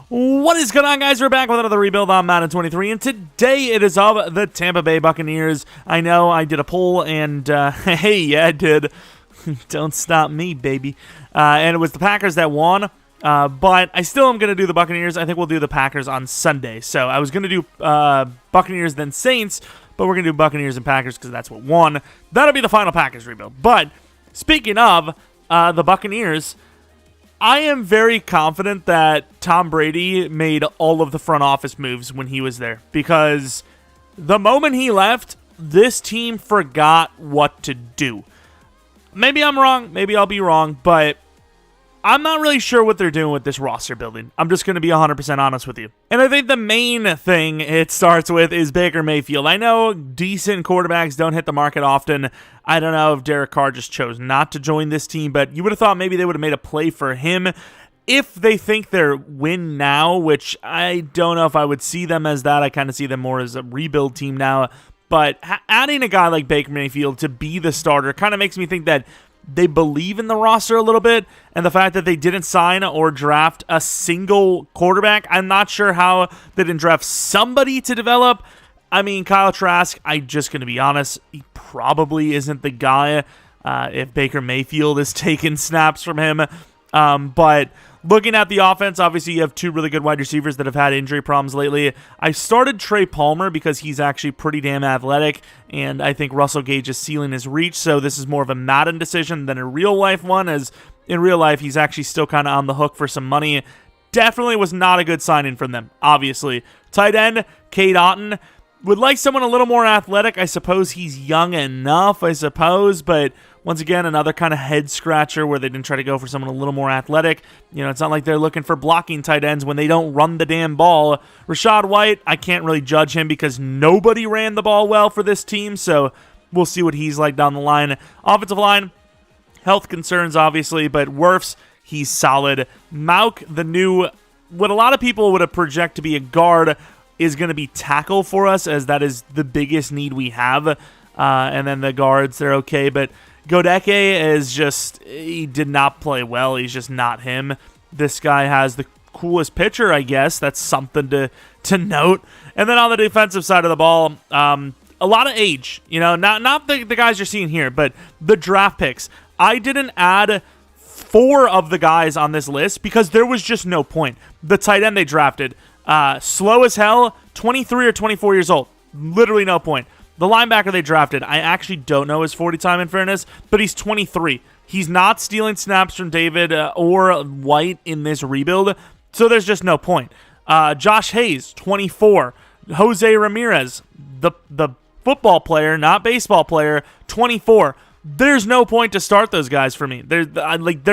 What is going on, guys? We're back with another rebuild on Madden 23, and today it is of the Tampa Bay Buccaneers. I know I did a poll, and hey, yeah, I did. Don't stop me, baby. And it was the Packers that won, but I still am going to do the Buccaneers. I think we'll do the Packers on Sunday. So I was going to do Buccaneers then Saints, but we're going to do Buccaneers and Packers because that's what won. That'll be the final Packers rebuild. But speaking of the Buccaneers, I am very confident that Tom Brady made all of the front office moves when he was there, because the moment he left, this team forgot what to do. Maybe I'm wrong, maybe I'll be wrong, but I'm not really sure what they're doing with this roster building. I'm just going to be 100% honest with you. And I think the main thing it starts with is Baker Mayfield. I know decent quarterbacks don't hit the market often. I don't know if Derek Carr just chose not to join this team, but you would have thought maybe they would have made a play for him if they think they're win now, which I don't know if I would see them as that. I kind of see them more as a rebuild team now. But adding a guy like Baker Mayfield to be the starter kind of makes me think that they believe in the roster a little bit, and the fact that they didn't sign or draft a single quarterback, I'm not sure how they didn't draft somebody to develop. I mean, Kyle Trask, I'm just going to be honest, he probably isn't the guy if Baker Mayfield is taking snaps from him. But looking at the offense, obviously you have two really good wide receivers that have had injury problems lately. I started Trey Palmer because he's actually pretty damn athletic, and I think Russell Gage's ceiling is reached, so this is more of a Madden decision than a real-life one, as in real life he's actually still kind of on the hook for some money. Definitely was not a good signing from them, obviously. Tight end, Cade Otton. Would like someone a little more athletic. I suppose he's young enough, but once again, another kind of head scratcher where they didn't try to go for someone a little more athletic. You know, it's not like they're looking for blocking tight ends when they don't run the damn ball. Rachaad White, I can't really judge him because nobody ran the ball well for this team, so we'll see what he's like down the line. Offensive line, health concerns, obviously, but Wirfs, he's solid. Mauk, the new, what a lot of people would have projected to be a guard, is going to be tackle for us, as that is the biggest need we have. And then the guards, they're okay, but Godeke is just, he did not play well. He's just not him. This guy has the coolest pitcher, I guess. That's something to note. And then on the defensive side of the ball, a lot of age. You know, not the guys you're seeing here, but the draft picks. I didn't add 4 of the guys on this list because there was just no point. The tight end they drafted, slow as hell, 23 or 24 years old. Literally no point. The linebacker they drafted, I actually don't know his 40 time in fairness, but he's 23. He's not stealing snaps from David or White in this rebuild, so there's just no point. Josh Hayes, 24. Jose Ramirez, the football player, not baseball player, 24. There's no point to start those guys for me. They're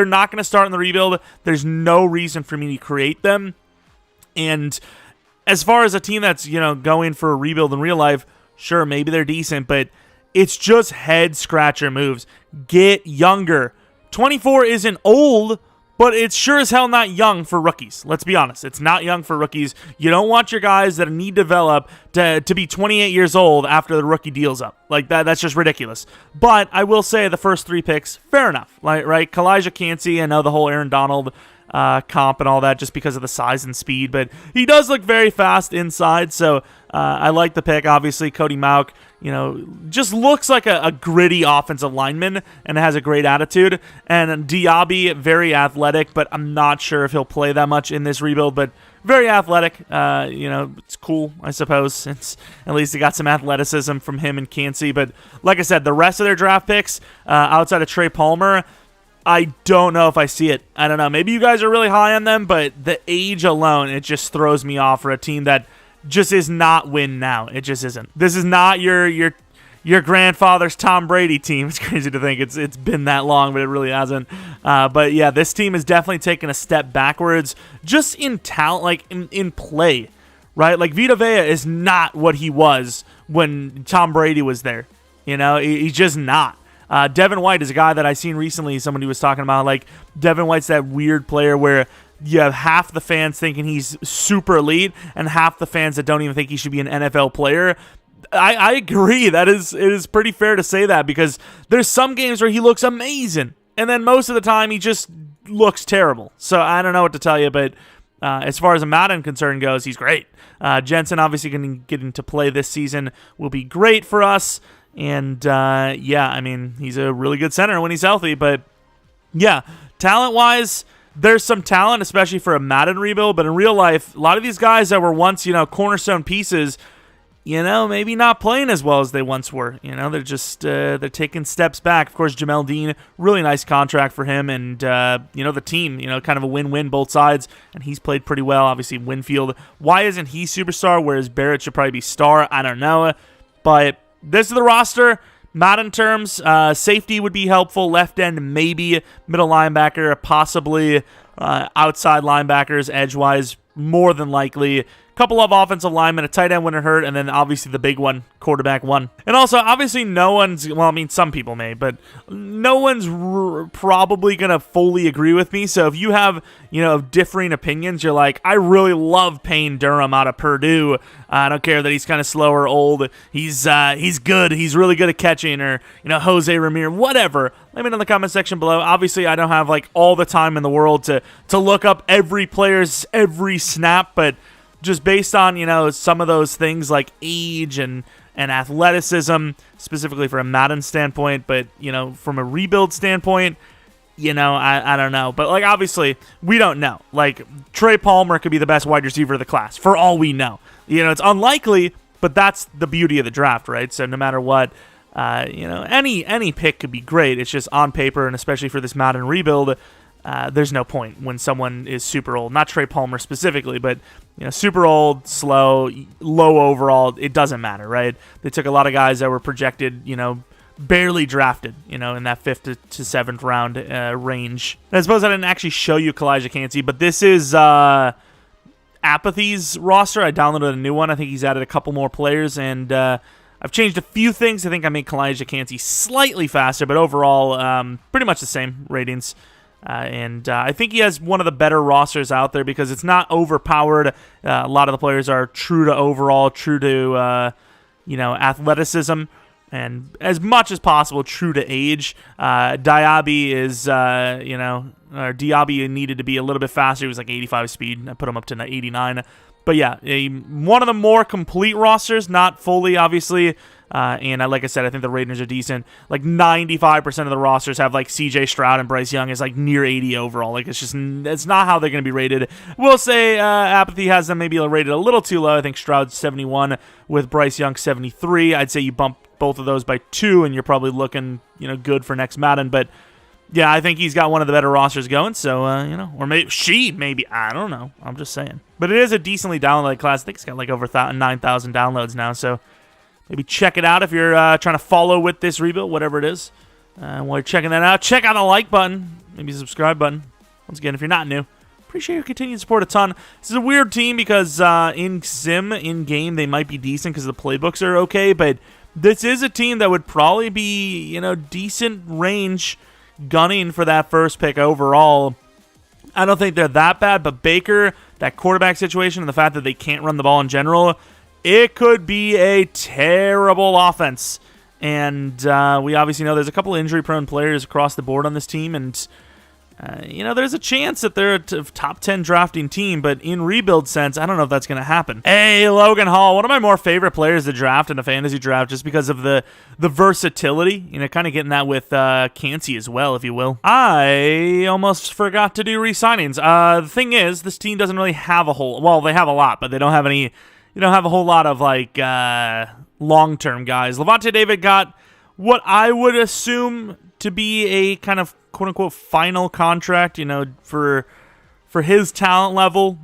not going to start in the rebuild. There's no reason for me to create them. And as far as a team that's, going for a rebuild in real life, sure, maybe they're decent, but it's just head-scratcher moves. Get younger. 24 isn't old, but it's sure as hell not young for rookies. Let's be honest. It's not young for rookies. You don't want your guys that need to develop to be 28 years old after the rookie deal's up. Like, that's just ridiculous. But I will say the first 3 picks, fair enough. Right? Calijah Kancey, I know the whole Aaron Donald comp and all that just because of the size and speed, but he does look very fast inside, so I like the pick. Obviously, Cody Mauk, just looks like a gritty offensive lineman and has a great attitude. And Diaby, very athletic, but I'm not sure if he'll play that much in this rebuild, but very athletic. It's cool, I suppose, since at least they got some athleticism from him and Kancey. But like I said, the rest of their draft picks, outside of Trey Palmer, I don't know if I see it. I don't know. Maybe you guys are really high on them, but the age alone, it just throws me off for a team that just is not win now. It just isn't. This is not your grandfather's Tom Brady team. It's crazy to think it's been that long, but it really hasn't. But yeah, this team is definitely taking a step backwards just in talent, like in play, right? Like Vita Vea is not what he was when Tom Brady was there. He's just not. Devin White is a guy that I seen recently. Somebody was talking about, like, Devin White's that weird player where you have half the fans thinking he's super elite and half the fans that don't even think he should be an NFL player. I agree. It is pretty fair to say that, because there's some games where he looks amazing, and then most of the time he just looks terrible. So I don't know what to tell you, but as far as a Madden concern goes, he's great. Jensen obviously going to get into play this season will be great for us. And, yeah, I mean, he's a really good center when he's healthy. But, yeah, talent-wise, there's some talent, especially for a Madden rebuild. But in real life, a lot of these guys that were once, cornerstone pieces, maybe not playing as well as they once were. They're just they're taking steps back. Of course, Jamel Dean, really nice contract for him, and the team, kind of a win-win both sides, and he's played pretty well. Obviously, Winfield, why isn't he superstar? Whereas Barrett should probably be star. I don't know, but this is the roster. Madden terms, safety would be helpful. Left end, maybe. Middle linebacker, possibly. Outside linebackers, edge-wise, more than likely. Couple of offensive linemen, a tight end wouldn't hurt, and then obviously the big one, quarterback one. And also, obviously, no one's, well, I mean, some people may, but no one's probably going to fully agree with me. So if you have, differing opinions, you're like, I really love Payne Durham out of Purdue. I don't care that he's kind of slow or old. He's good. He's really good at catching, or, Jose Ramirez, whatever. Let me know in the comment section below. Obviously, I don't have, all the time in the world to look up every player's every snap, but just based on, some of those things like age and athleticism, specifically for a Madden standpoint, but, from a rebuild standpoint, I don't know. But, obviously, we don't know. Trey Palmer could be the best wide receiver of the class, for all we know. It's unlikely, but that's the beauty of the draft, right? So no matter what, any pick could be great. It's just on paper, and especially for this Madden rebuild, there's no point when someone is super old. Not Trey Palmer specifically, but super old, slow, low overall. It doesn't matter, right? They took a lot of guys that were projected, barely drafted, in that 5th to 7th round range. And I suppose I didn't actually show you Calijah Kancey, but this is Apathy's roster. I downloaded a new one. I think he's added a couple more players, and I've changed a few things. I think I made Calijah Kancey slightly faster, but overall, pretty much the same ratings. And I think he has one of the better rosters out there because it's not overpowered. A lot of the players are true to overall, true to, athleticism, and as much as possible true to age. Diaby is, or Diaby needed to be a little bit faster. He was 85 speed. I put him up to 89. But yeah, one of the more complete rosters, not fully, obviously. And like I said, I think the ratings are decent. 95% of the rosters have C.J. Stroud and Bryce Young is near 80 overall. It's not how they're going to be rated. We'll say Apathy has them maybe rated a little too low. I think Stroud's 71 with Bryce Young 73. I'd say you bump both of those by 2, and you're probably looking good for next Madden. But yeah, I think he's got one of the better rosters going. So or maybe I don't know. I'm just saying. But it is a decently downloaded class. I think it's got over 9,000 downloads now. So maybe check it out if you're trying to follow with this rebuild, whatever it is. While you're checking that out, check out the like button, maybe the subscribe button. Once again, if you're not new, appreciate your continued support a ton. This is a weird team because in-game, they might be decent because the playbooks are okay, but this is a team that would probably be, decent range gunning for that first pick overall. I don't think they're that bad, but Baker, that quarterback situation, and the fact that they can't run the ball in general, it could be a terrible offense. And we obviously know there's a couple injury-prone players across the board on this team, and there's a chance that they're a top 10 drafting team, but in rebuild sense, I don't know if that's going to happen. Hey, Logan Hall, one of my more favorite players to draft in a fantasy draft just because of the versatility, kind of getting that with Kancey as well, if you will. I almost forgot to do re-signings. The thing is, this team doesn't really have a whole, well, they have a lot, but they don't have any, have a whole lot of long-term guys. Levante David got what I would assume to be a kind of quote-unquote final contract, for his talent level,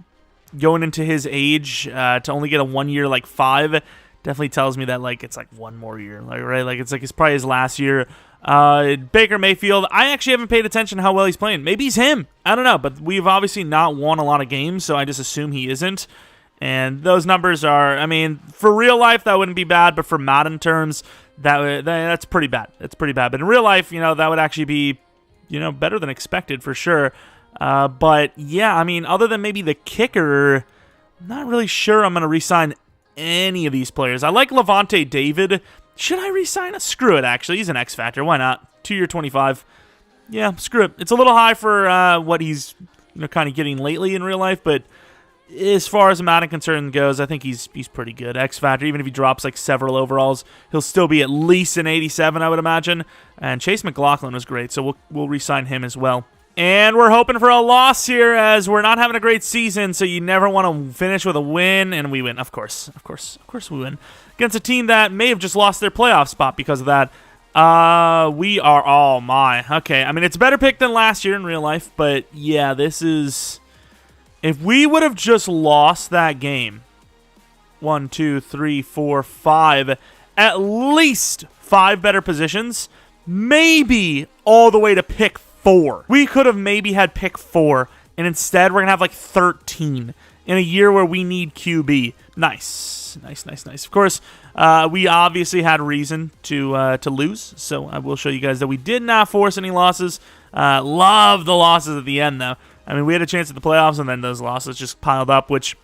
going into his age, to only get a 1 year, 5, definitely tells me that, it's one more year, right? It's probably his last year. Baker Mayfield, I actually haven't paid attention to how well he's playing. Maybe he's him. I don't know, but we've obviously not won a lot of games, so I just assume he isn't. And those numbers are, for real life, that wouldn't be bad, but for Madden terms, that's pretty bad. It's pretty bad. But in real life, that would actually be, better than expected for sure. But yeah, other than maybe the kicker, I'm not really sure I'm going to re-sign any of these players. I like Levante David. Should I re-sign him? Screw it, actually. He's an X Factor. Why not? 2 year 25. Yeah, screw it. It's a little high for what he's kind of getting lately in real life, but as far as Madden concern goes, I think he's pretty good. X Factor, even if he drops like several overalls, he'll still be at least an 87, I would imagine. And Chase McLaughlin was great, so we'll re-sign him as well. And we're hoping for a loss here, as we're not having a great season, so you never want to finish with a win, and we win. Of course we win. Against a team that may have just lost their playoff spot because of that. We are, oh my. Okay, I mean, it's a better pick than last year in real life, but yeah, this is... If we would have just lost that game, 1, 2, 3, 4, 5, at least 5 better positions, maybe all the way to pick 4. We could have maybe had pick 4, and instead we're going to have like 13 in a year where we need QB. Nice. Of course, we obviously had reason to lose, so I will show you guys that we did not force any losses. Love the losses at the end, though. I mean, we had a chance at the playoffs, and then those losses just piled up, which,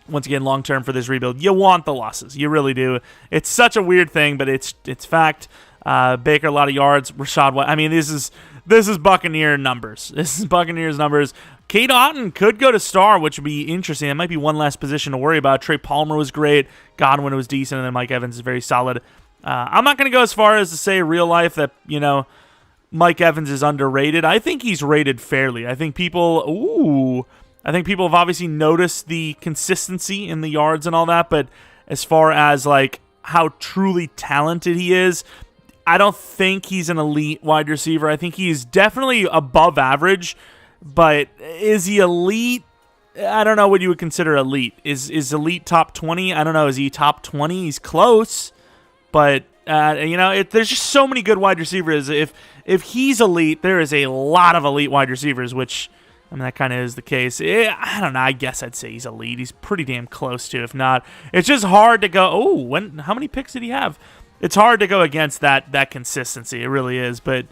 once again, long-term for this rebuild, you want the losses. You really do. It's such a weird thing, but it's fact. Baker, a lot of yards. Rashad White. I mean, this is Buccaneer numbers. This is Buccaneers numbers. Cade Otton could go to star, which would be interesting. It might be one less position to worry about. Trey Palmer was great. Godwin was decent, and then Mike Evans is very solid. I'm not going to go as far as to say real life that, Mike Evans is underrated. I think he's rated fairly. I think people have obviously noticed the consistency in the yards and all that, but as far as like how truly talented he is, I don't think he's an elite wide receiver. I think he's definitely above average, but is he elite? I don't know what you would consider elite. Is elite top 20? I don't know. Is he top 20? He's close, but there's just so many good wide receivers. If he's elite, there is a lot of elite wide receivers, which, I mean, that kind of is the case. I don't know. I guess I'd say he's elite. He's pretty damn close to, if not. It's just hard to go, how many picks did he have? It's hard to go against that consistency. It really is. But,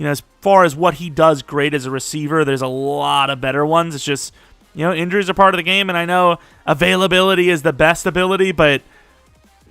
as far as what he does great as a receiver, there's a lot of better ones. It's just, injuries are part of the game, and I know availability is the best ability, but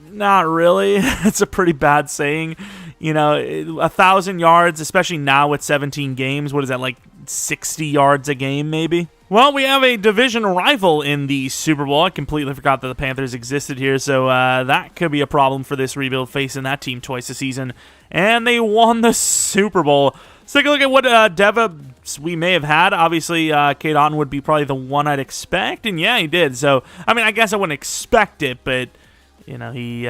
not really. It's a pretty bad saying. 1,000 yards, especially now with 17 games. What is that, like 60 yards a game maybe? Well, we have a division rival in the Super Bowl. I completely forgot that the Panthers existed here, so that could be a problem for this rebuild, facing that team twice a season. And they won the Super Bowl. Let's take a look at what dev-ups we may have had. Obviously, Cade Otton would be probably the one I'd expect, and yeah, he did. So, I mean, I guess I wouldn't expect it, but he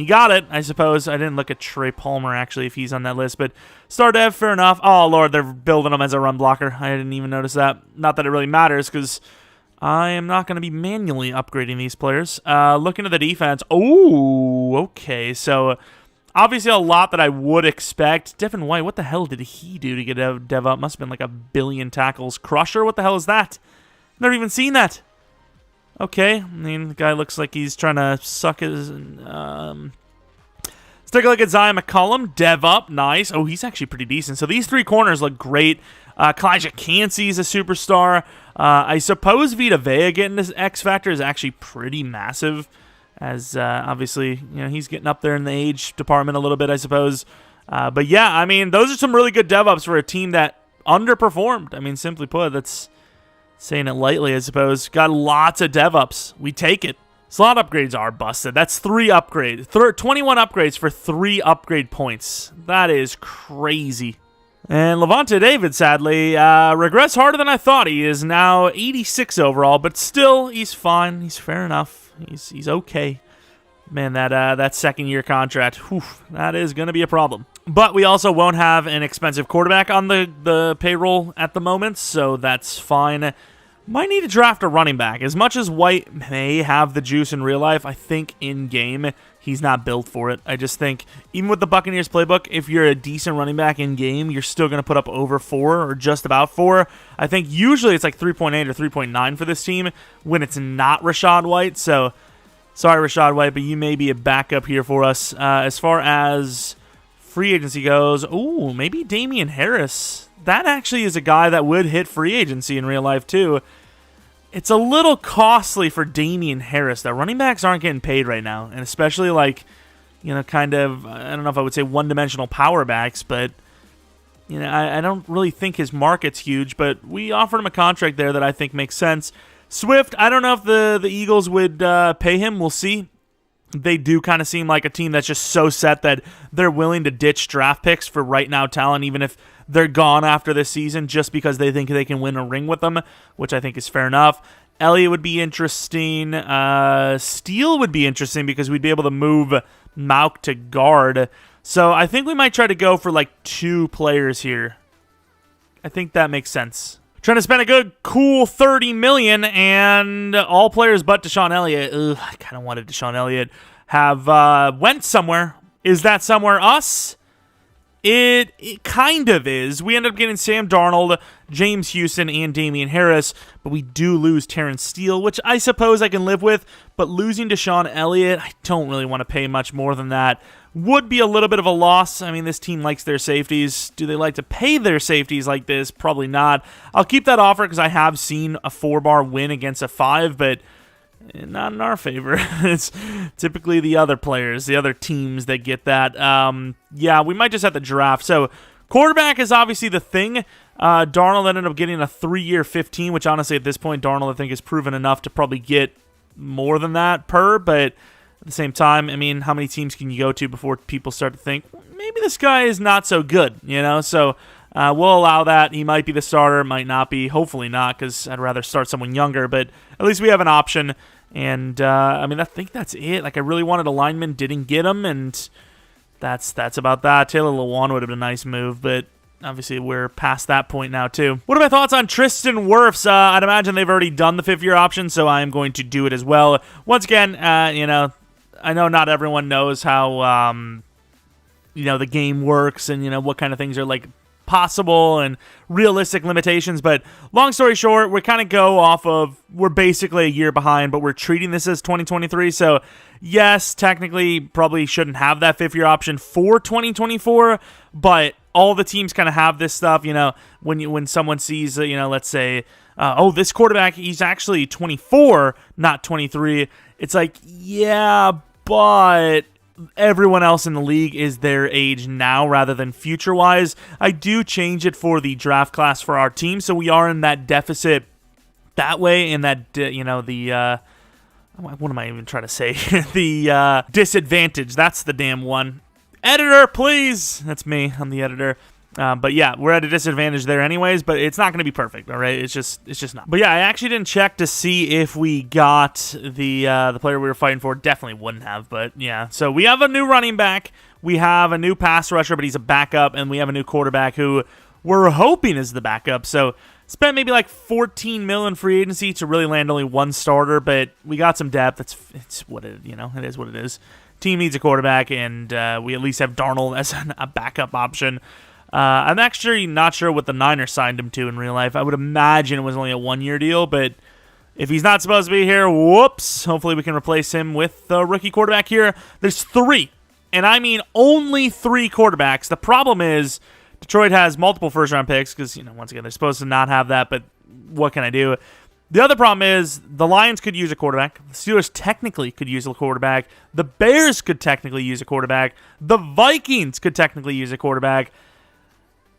got it, I suppose. I didn't look at Trey Palmer, actually, if he's on that list. But star dev, fair enough. Oh, Lord, they're building him as a run blocker. I didn't even notice that. Not that it really matters, because I am not going to be manually upgrading these players. Looking at the defense. Oh, okay. So, obviously, a lot that I would expect. Devin White, what the hell did he do to get a dev up? Must have been like 1 billion tackles. Crusher, what the hell is that? Never even seen that. Okay, I mean, the guy looks like he's trying to suck his... Let's take a look at Zion McCollum. Dev up, nice. Oh, he's actually pretty decent. So these 3 corners look great. Calijah Kancey is a superstar. I suppose Vita Vea getting this X Factor is actually pretty massive, as obviously, he's getting up there in the age department a little bit, I suppose. But yeah, I mean, those are some really good dev ups for a team that underperformed. I mean, simply put, that's... saying it lightly, I suppose. Got lots of dev ups. We take it. Slot upgrades are busted. That's 3 upgrades. 21 upgrades for 3 upgrade points. That is crazy. And Levante David, sadly, regrets harder than I thought. He is now 86 overall, but still, he's fine. He's fair enough. He's okay. Man, that second-year contract, that is going to be a problem. But we also won't have an expensive quarterback on the payroll at the moment, so that's fine. Might need to draft a running back. As much as White may have the juice in real life, I think in-game he's not built for it. I just think, even with the Buccaneers playbook, if you're a decent running back in-game, you're still going to put up over 4 or just about 4. I think usually it's like 3.8 or 3.9 for this team when it's not Rachaad White, so... Sorry, Rachaad White, but you may be a backup here for us. As far as free agency goes, maybe Damian Harris. That actually is a guy that would hit free agency in real life, too. It's a little costly for Damian Harris. That running backs aren't getting paid right now, and especially kind of, I don't know if I would say one-dimensional power backs, but I don't really think his market's huge, but we offered him a contract there that I think makes sense. Swift, I don't know if the Eagles would pay him. We'll see. They do kind of seem like a team that's just so set that they're willing to ditch draft picks for right now talent, even if they're gone after this season, just because they think they can win a ring with them, which I think is fair enough. Elliott would be interesting. Steele would be interesting because we'd be able to move Mauk to guard. So I think we might try to go for like 2 players here. I think that makes sense. Trying to spend a good, cool $30 million, and all players but Deshaun Elliott. Ugh, I kind of wanted Deshaun Elliott have went somewhere. Is that somewhere us? It kind of is. We end up getting Sam Darnold, James Houston, and Damian Harris, but we do lose Terrence Steele, which I suppose I can live with, but losing Deshaun Elliott, I don't really want to pay much more than that. Would be a little bit of a loss. I mean, this team likes their safeties. Do they like to pay their safeties like this? Probably not. I'll keep that offer because I have seen a 4-bar win against a 5, but not in our favor. It's typically the other players, the other teams that get that. Yeah, we might just have to draft. So quarterback is obviously the thing. Darnold ended up getting a 3-year 15, which honestly at this point, Darnold I think is proven enough to probably get more than that per, but at the same time, I mean, how many teams can you go to before people start to think, maybe this guy is not so good, you know? So we'll allow that. He might be the starter, might not be. Hopefully not, because I'd rather start someone younger, but at least we have an option. And, I mean, I think that's it. Like, I really wanted a lineman, didn't get him, and that's about that. Taylor Lewan would have been a nice move, but obviously we're past that point now, too. What are my thoughts on Tristan Wirfs? I'd imagine they've already done the 5-year option, so I am going to do it as well. Once again, you know, I know not everyone knows how, you know, the game works and, you know, what kind of things are, like, possible and realistic limitations, but long story short, we kind of go off of, we're basically a year behind, but we're treating this as 2023, so yes, technically probably shouldn't have that 5-year option for 2024, but all the teams kind of have this stuff, you know, when someone sees, you know, let's say, oh, this quarterback, he's actually 24, not 23, it's like, yeah, but everyone else in the league is their age now rather than future-wise. I do change it for the draft class for our team, so we are in that deficit that way, and that, you know, the, what am I even trying to say? The disadvantage, that's the damn one. Editor, please! That's me, I'm the editor. But yeah, we're at a disadvantage there anyways, but it's not going to be perfect, all right? It's just not. But yeah, I actually didn't check to see if we got the player we were fighting for. Definitely wouldn't have, but yeah. So we have a new running back, we have a new pass rusher, but he's a backup, and we have a new quarterback who we're hoping is the backup. So spent maybe like $14 million free agency to really land only one starter, but we got some depth. It's what it, you know, it is what it is. Team needs a quarterback, and we at least have Darnold as a backup option. I'm actually not sure what the Niners signed him to in real life. I would imagine it was only a 1-year deal, but if he's not supposed to be here, whoops. Hopefully we can replace him with the rookie quarterback here. There's 3, and I mean only 3 quarterbacks. The problem is Detroit has multiple first-round picks because, you know, once again, they're supposed to not have that, but what can I do? The other problem is the Lions could use a quarterback. The Steelers technically could use a quarterback. The Bears could technically use a quarterback. The Vikings could technically use a quarterback.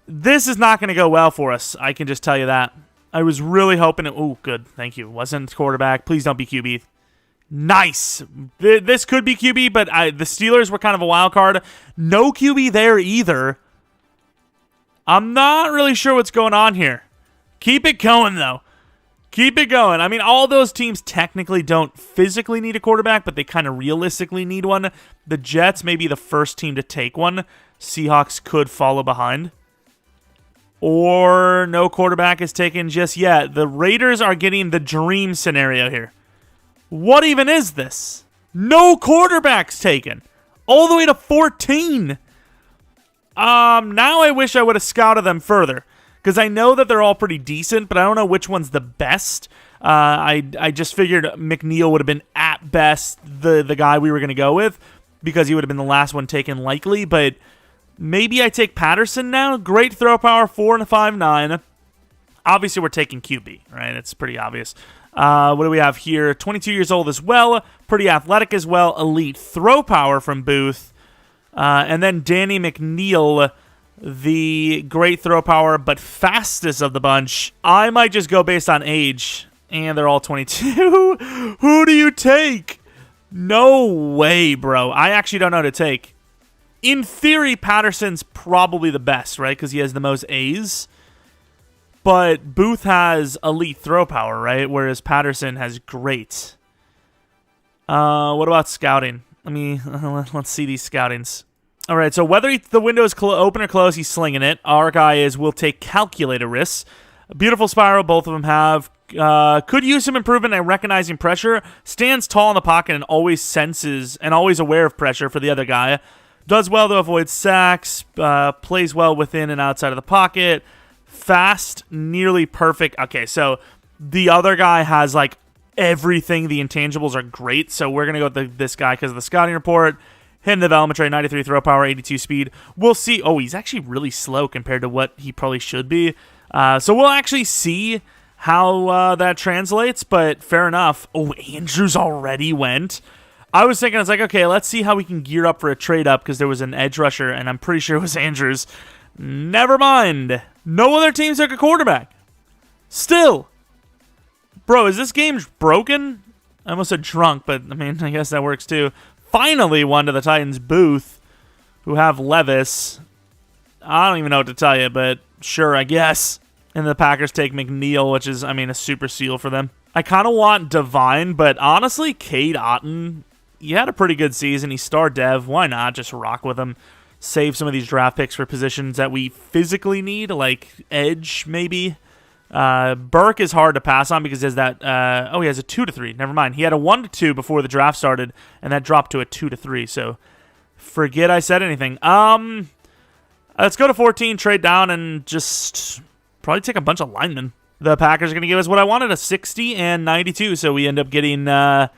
This is not going to go well for us. I can just tell you that. I was really hoping it... Oh, good. Thank you. Wasn't quarterback. Please don't be QB. Nice. This could be QB, but the Steelers were kind of a wild card. No QB there either. I'm not really sure what's going on here. Keep it going, though. Keep it going. I mean, all those teams technically don't physically need a quarterback, but they kind of realistically need one. The Jets may be the first team to take one. Seahawks could follow behind. Or no quarterback is taken just yet. The Raiders are getting the dream scenario here. What even is this? No quarterbacks taken. All the way to 14. Now I wish I would have scouted them further. Because I know that they're all pretty decent, but I don't know which one's the best. I just figured McNeil would have been at best the guy we were going to go with. Because he would have been the last one taken likely, but... Maybe I take Patterson now. Great throw power, 4 and a 5.9. Obviously, we're taking QB, right? It's pretty obvious. What do we have here? 22 years old as well. Pretty athletic as well. Elite throw power from Booth. And then Danny McNeil, the great throw power, but fastest of the bunch. I might just go based on age. And they're all 22. Who do you take? No way, bro. I actually don't know who to take. In theory, Patterson's probably the best, right? Because he has the most A's. But Booth has elite throw power, right? Whereas Patterson has great. What about scouting? Let's see these scoutings. All right, so whether the window is open or closed, he's slinging it. Our guy will take calculated risks. A beautiful spiral, both of them have. Could use some improvement in recognizing pressure. Stands tall in the pocket and always senses and always aware of pressure for the other guy. Does well to avoid sacks. Plays well within and outside of the pocket. Fast, nearly perfect. Okay, so the other guy has like everything. The intangibles are great. So we're going to go with this guy because of the scouting report. Hidden development trait, 93 throw power, 82 speed. We'll see. Oh, he's actually really slow compared to what he probably should be. So we'll actually see how that translates, but fair enough. Oh, Andrews already went. I was thinking, it's like, okay, let's see how we can gear up for a trade up because there was an edge rusher, and I'm pretty sure it was Andrews. Never mind. No other teams took a quarterback. Still. Bro, is this game broken? I almost said drunk, but I guess that works too. Finally one to the Titans, Booth, who have Levis. I don't even know what to tell you, but sure, I guess. And the Packers take McNeil, which is, a super steal for them. I kind of want Devine, but honestly, Cade Otton, he had a pretty good season. He's star dev. Why not just rock with him? Save some of these draft picks for positions that we physically need, like edge, maybe. Burke is hard to pass on because he has that. He has a 2-3. Never mind. He had a 1-2 before the draft started, and that dropped to a 2-3. So forget I said anything. Let's go to 14, trade down, and just probably take a bunch of linemen. The Packers are going to give us what I wanted, a 60 and 92. So we end up getting, an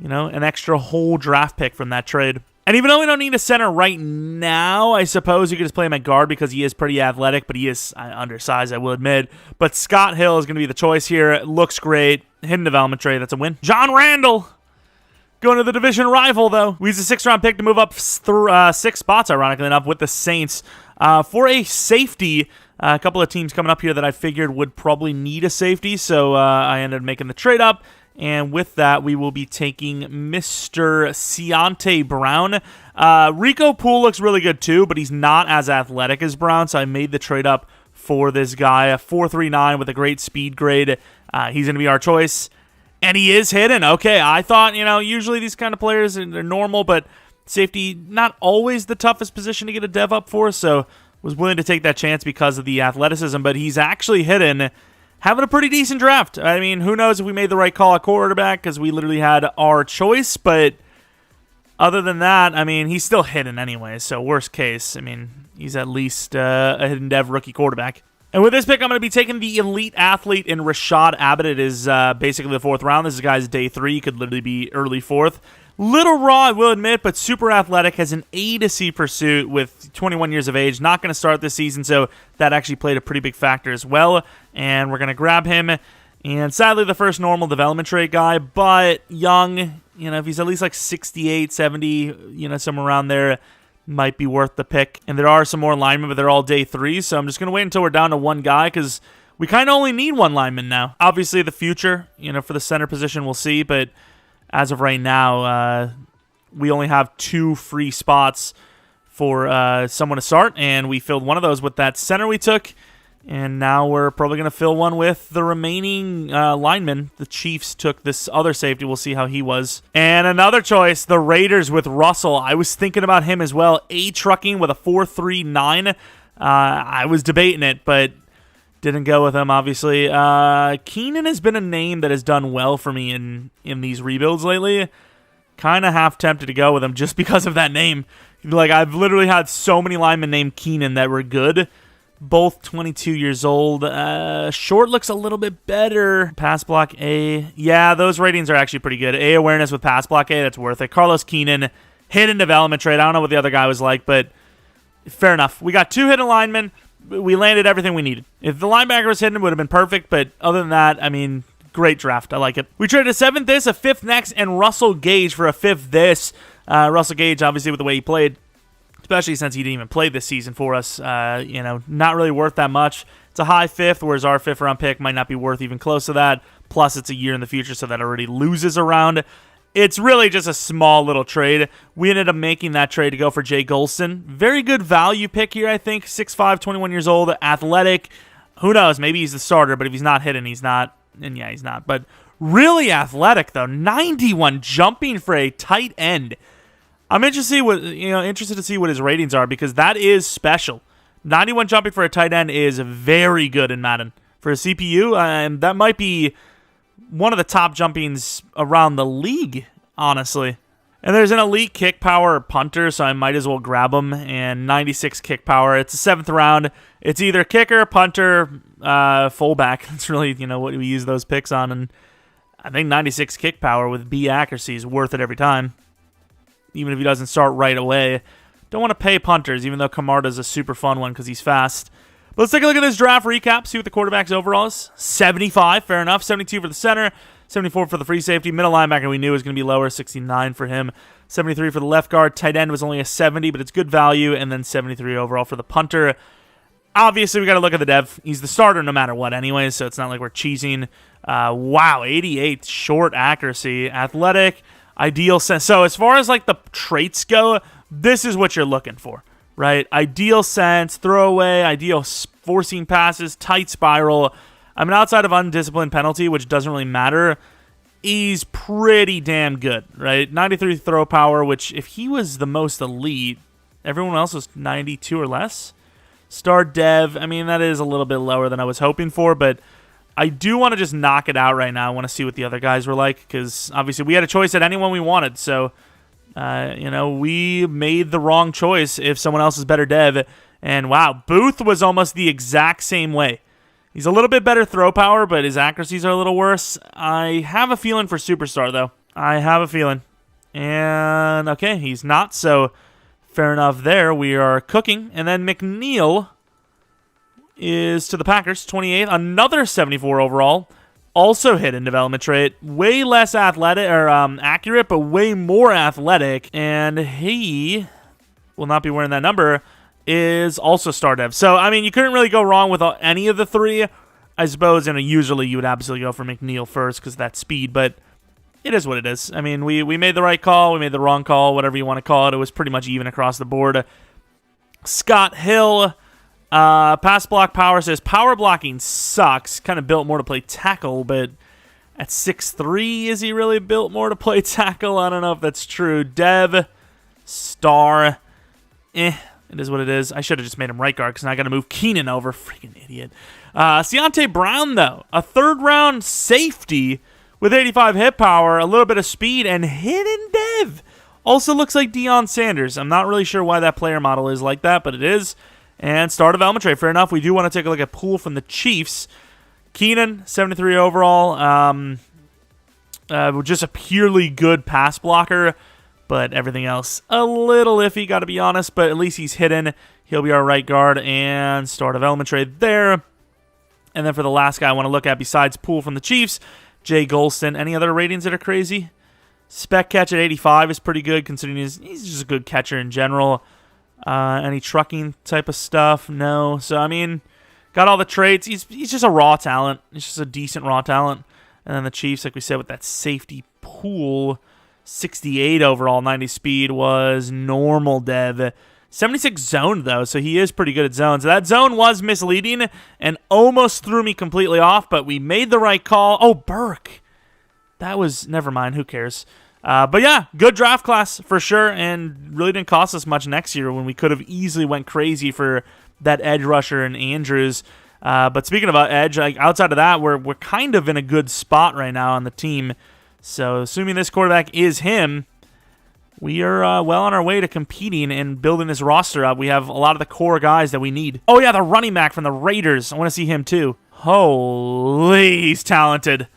extra whole draft pick from that trade. And even though we don't need a center right now, I suppose you could just play him at guard because he is pretty athletic, but he is undersized, I will admit. But Scott Hill is going to be the choice here. It looks great. Hidden development trade. That's a win. John Randall going to the division rival, though. We used a 6th-round pick to move up 6 spots, ironically enough, with the Saints. For a safety, a couple of teams coming up here that I figured would probably need a safety, so I ended up making the trade up. And with that, we will be taking Mr. Ciante Brown. Rico Poole looks really good too, but he's not as athletic as Brown, so I made the trade up for this guy. A 4.39 with a great speed grade. He's going to be our choice. And he is hidden. Okay, I thought, usually these kind of players are normal, but safety, not always the toughest position to get a dev up for, so was willing to take that chance because of the athleticism, but he's actually hidden. Having a pretty decent draft. Who knows if we made the right call at quarterback because we literally had our choice. But other than that, he's still hidden anyway. So worst case, he's at least a hidden dev rookie quarterback. And with this pick, I'm going to be taking the elite athlete in Rashad Abbott. It is basically the 4th round. This guy's day 3. Could literally be early 4th. Little raw, I will admit, but super athletic. Has an A to C pursuit with 21 years of age. Not going to start this season, so that actually played a pretty big factor as well. And we're going to grab him. And sadly, the first normal development trait guy, but young. If he's at least like 68, 70, somewhere around there, might be worth the pick. And there are some more linemen, but they're all day 3, so I'm just going to wait until we're down to one guy because we kind of only need one lineman now. Obviously, the future, for the center position, we'll see, but as of right now, we only have 2 free spots for someone to start, and we filled one of those with that center we took, and now we're probably going to fill one with the remaining linemen. The Chiefs took this other safety. We'll see how he was. And another choice, the Raiders with Russell. I was thinking about him as well. A-trucking with a 4.39. I was debating it, but didn't go with him, obviously. Keenan has been a name that has done well for me in these rebuilds lately. Kind of half tempted to go with him just because of that name. I've literally had so many linemen named Keenan that were good. Both 22 years old. Short looks a little bit better. Pass block A. Yeah, those ratings are actually pretty good. A awareness with pass block A, that's worth it. Carlos Keenan, hidden development trade. I don't know what the other guy was like, but fair enough. We got 2 hidden linemen. We landed everything we needed. If the linebacker was hidden, it would have been perfect, but other than that, great draft. I like it. We traded a 7th this, a 5th next, and Russell Gage for a 5th this. Russell Gage, obviously, with the way he played, especially since he didn't even play this season for us, not really worth that much. It's a high 5th, whereas our 5th round pick might not be worth even close to that. plus it's a year in the future, so that already loses a round. It's really just a small little trade. We ended up making that trade to go for Jay Golston. Very good value pick here, I think. 6'5", 21 years old, athletic. Who knows? Maybe he's the starter, but if he's not hitting, he's not. And yeah, he's not. But really athletic, though. 91 jumping for a tight end. I'm interested to see what his ratings are, because that is special. 91 jumping for a tight end is very good in Madden. For a CPU, that might be one of the top jumpings around the league, honestly. And there's an elite kick power punter, so I might as well grab him. And 96 kick power. It's a 7th round. It's either kicker, punter, fullback. That's really, what we use those picks on. And I think 96 kick power with B accuracy is worth it every time, even if he doesn't start right away. Don't want to pay punters, even though Camarda's a super fun one because he's fast. But let's take a look at this draft recap, see what the quarterback's overall is. 75, fair enough. 72 for the center, 74 for the free safety. Middle linebacker we knew was going to be lower, 69 for him. 73 for the left guard. Tight end was only a 70, but it's good value. And then 73 overall for the punter. Obviously, we got to look at the dev. He's the starter no matter what anyway, so it's not like we're cheesing. Wow, 88 short accuracy. Athletic, ideal sense. So as far as like the traits go, this is what you're looking for, right? Ideal sense, throwaway, ideal forcing passes, tight spiral. I mean, outside of undisciplined penalty, which doesn't really matter, he's pretty damn good, right? 93 throw power, which if he was the most elite, everyone else was 92 or less. Star dev, I mean, that is a little bit lower than I was hoping for, but I do want to just knock it out right now. I want to see what the other guys were like, because obviously we had a choice at anyone we wanted, so we made the wrong choice if someone else is better dev. And wow, Booth was almost the exact same way. He's a little bit better throw power, but his accuracies are a little worse. I have a feeling for Superstar, though. I have a feeling. And, okay, he's not, so fair enough there. We are cooking. And then McNeil is to the Packers, 28. Another 74 overall. Also hit in development trait. Way less athletic or accurate, but way more athletic. And he will not be wearing that number. Is also star dev. So, I mean, you couldn't really go wrong with any of the three. I suppose, usually you would absolutely go for McNeil first because that's speed, but it is what it is. I mean, we made the right call. We made the wrong call, whatever you want to call it. It was pretty much even across the board. Scott Hill, pass block power says, power blocking sucks. Kind of built more to play tackle, but at 6'3", is he really built more to play tackle? I don't know if that's true. Dev, star, it is what it is. I should have just made him right guard because now I got to move Keenan over. Freaking idiot. Deontay Brown, though. A 3rd-round safety with 85 hit power, a little bit of speed, and hidden dev. Also looks like Deion Sanders. I'm not really sure why that player model is like that, but it is. And start development trade. Fair enough. We do want to take a look at pool from the Chiefs. Keenan, 73 overall. Just a purely good pass blocker. But everything else, a little iffy, got to be honest. But at least he's hidden. He'll be our right guard. And start development trade there. And then for the last guy I want to look at, besides Poole from the Chiefs, Jay Golston. Any other ratings that are crazy? Spec catch at 85 is pretty good, considering he's just a good catcher in general. Any trucking type of stuff? No. So, I mean, got all the traits. He's just a raw talent. He's just a decent raw talent. And then the Chiefs, like we said, with that safety Poole, 68 overall, 90 speed was normal dev. 76 zoned, though, so he is pretty good at zones. So that zone was misleading and almost threw me completely off, but we made the right call. Oh, Burke. That was, never mind, who cares? But yeah, good draft class for sure, and really didn't cost us much next year when we could have easily went crazy for that edge rusher and Andrews. But speaking about edge, like outside of that, we're kind of in a good spot right now on the team. So, assuming this quarterback is him, we are well on our way to competing and building this roster up. We have a lot of the core guys that we need. Oh, yeah, the running back from the Raiders. I want to see him, too. Holy, he's talented.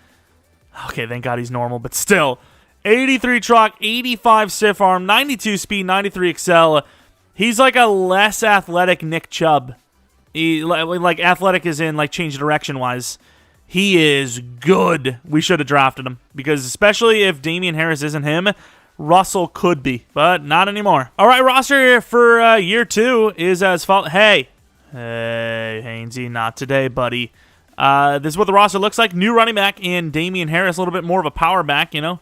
Okay, thank God he's normal, but still. 83 truck, 85 stiff arm, 92 speed, 93 excel. He's like a less athletic Nick Chubb. Like athletic is in, like, change direction-wise. He is good. We should have drafted him. Because especially if Damian Harris isn't him, Russell could be. But not anymore. All right, roster for year 2 is as follows. Hey, Hainsey, not today, buddy. This is what the roster looks like. New running back in Damian Harris, a little bit more of a power back, you know,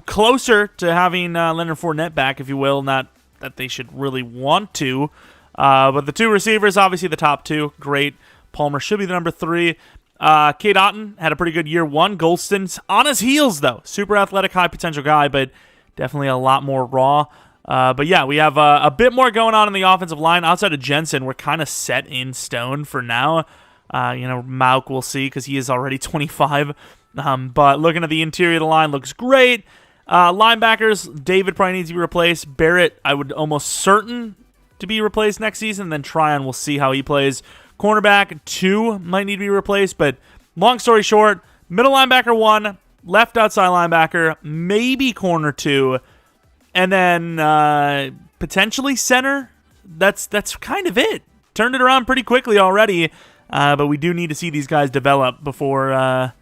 closer to having Leonard Fournette back, if you will. Not that they should really want to. But the 2 receivers, obviously the top 2, great. Palmer should be the number 3. Cade Otton had a pretty good year 1. Golston's on his heels, though. Super athletic, high potential guy, but definitely a lot more raw. But yeah, we have a bit more going on in the offensive line. Outside of Jensen, we're kind of set in stone for now. You know, Mauk we'll see because he is already 25. But looking at the interior of the line, looks great. Linebackers, David probably needs to be replaced. Barrett, I would almost certain to be replaced next season. And then Tryon, we'll see how he plays. Cornerback, 2 might need to be replaced. But long story short, middle linebacker 1, left outside linebacker, maybe corner 2, and then potentially center. That's kind of it. Turned it around pretty quickly already. But we do need to see these guys develop before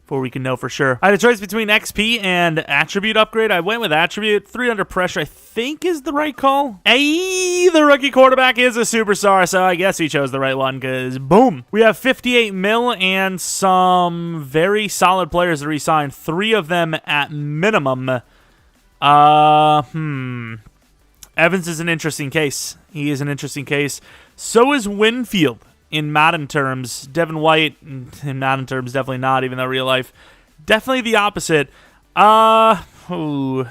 we can know for sure. I had a choice between XP and attribute upgrade. I went with attribute. 3 under pressure, I think, is the right call. Hey, the rookie quarterback is a superstar, so I guess we chose the right one because, boom. We have 58 mil and some very solid players to re-sign. 3 of them at minimum. Evans is an interesting case. He is an interesting case. So is Winfield. In Madden terms, Devin White, in Madden terms, definitely not, even though real life, definitely the opposite. 91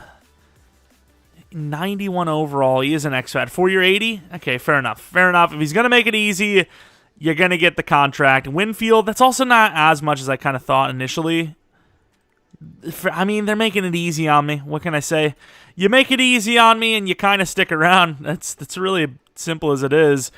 overall, he is an X-Fat. 4-year 80? Okay, fair enough. Fair enough. If he's going to make it easy, you're going to get the contract. Winfield, that's also not as much as I kind of thought initially. I mean, they're making it easy on me. What can I say? You make it easy on me and you kind of stick around. That's really simple as it is.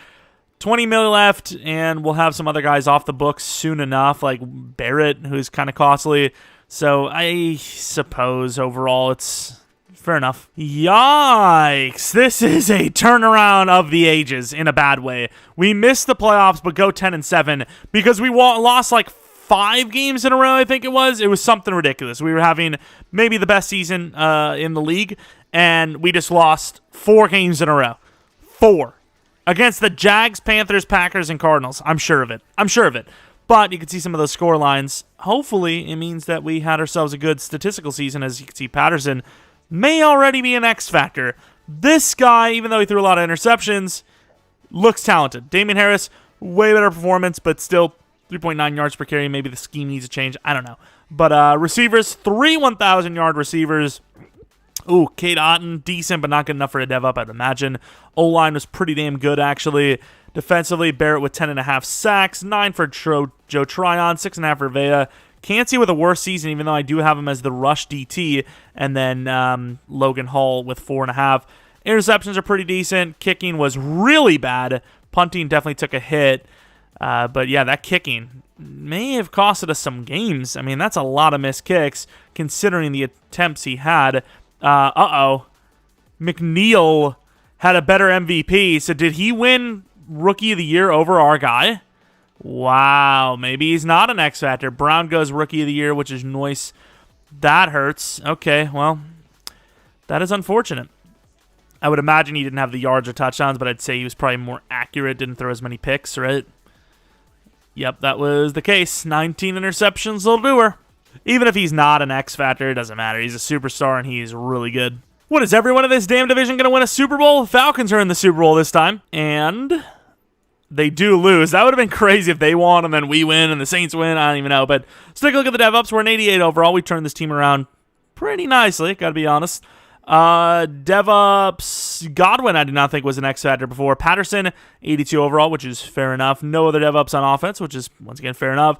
20 mil left, and we'll have some other guys off the books soon enough, like Barrett, who's kind of costly. So I suppose overall it's fair enough. Yikes. This is a turnaround of the ages in a bad way. We missed the playoffs, but go 10-7 because we lost like 5 games in a row, I think it was. It was something ridiculous. We were having maybe the best season in the league, and we just lost 4 games in a row. 4. Against the Jags, Panthers, Packers, and Cardinals. I'm sure of it. But you can see some of those score lines. Hopefully, it means that we had ourselves a good statistical season. As you can see, Patterson may already be an X factor. This guy, even though he threw a lot of interceptions, looks talented. Damian Harris, way better performance, but still 3.9 yards per carry. Maybe the scheme needs to change. I don't know. But receivers, 3 1,000-yard receivers. Ooh, Cade Otton, decent, but not good enough for a dev up, I'd imagine. O-line was pretty damn good, actually. Defensively, Barrett with 10.5 sacks, 9 for Joe Tryon, 6.5 for Vea. Kancey with a worse season, even though I do have him as the rush DT. And then Logan Hall with 4.5. Interceptions are pretty decent. Kicking was really bad. Punting definitely took a hit. But yeah, that kicking may have costed us some games. I mean, that's a lot of missed kicks, considering the attempts he had. McNeil had a better MVP. So did he win Rookie of the Year over our guy? Wow, maybe he's not an X Factor. Brown goes Rookie of the Year, which is nice. That hurts. Okay, well, that is unfortunate. I would imagine he didn't have the yards or touchdowns, but I'd say he was probably more accurate, didn't throw as many picks, right? Yep, that was the case. 19 interceptions will do her. Even if he's not an X Factor, it doesn't matter. He's a superstar, and he's really good. What, is everyone in this damn division going to win a Super Bowl? Falcons are in the Super Bowl this time, and they do lose. That would have been crazy if they won, and then we win, and the Saints win. I don't even know, but let's take a look at the dev-ups. We're an 88 overall. We turned this team around pretty nicely, got to be honest. Dev-ups, Godwin I did not think was an X Factor before. Patterson, 82 overall, which is fair enough. No other dev-ups on offense, which is, once again, fair enough.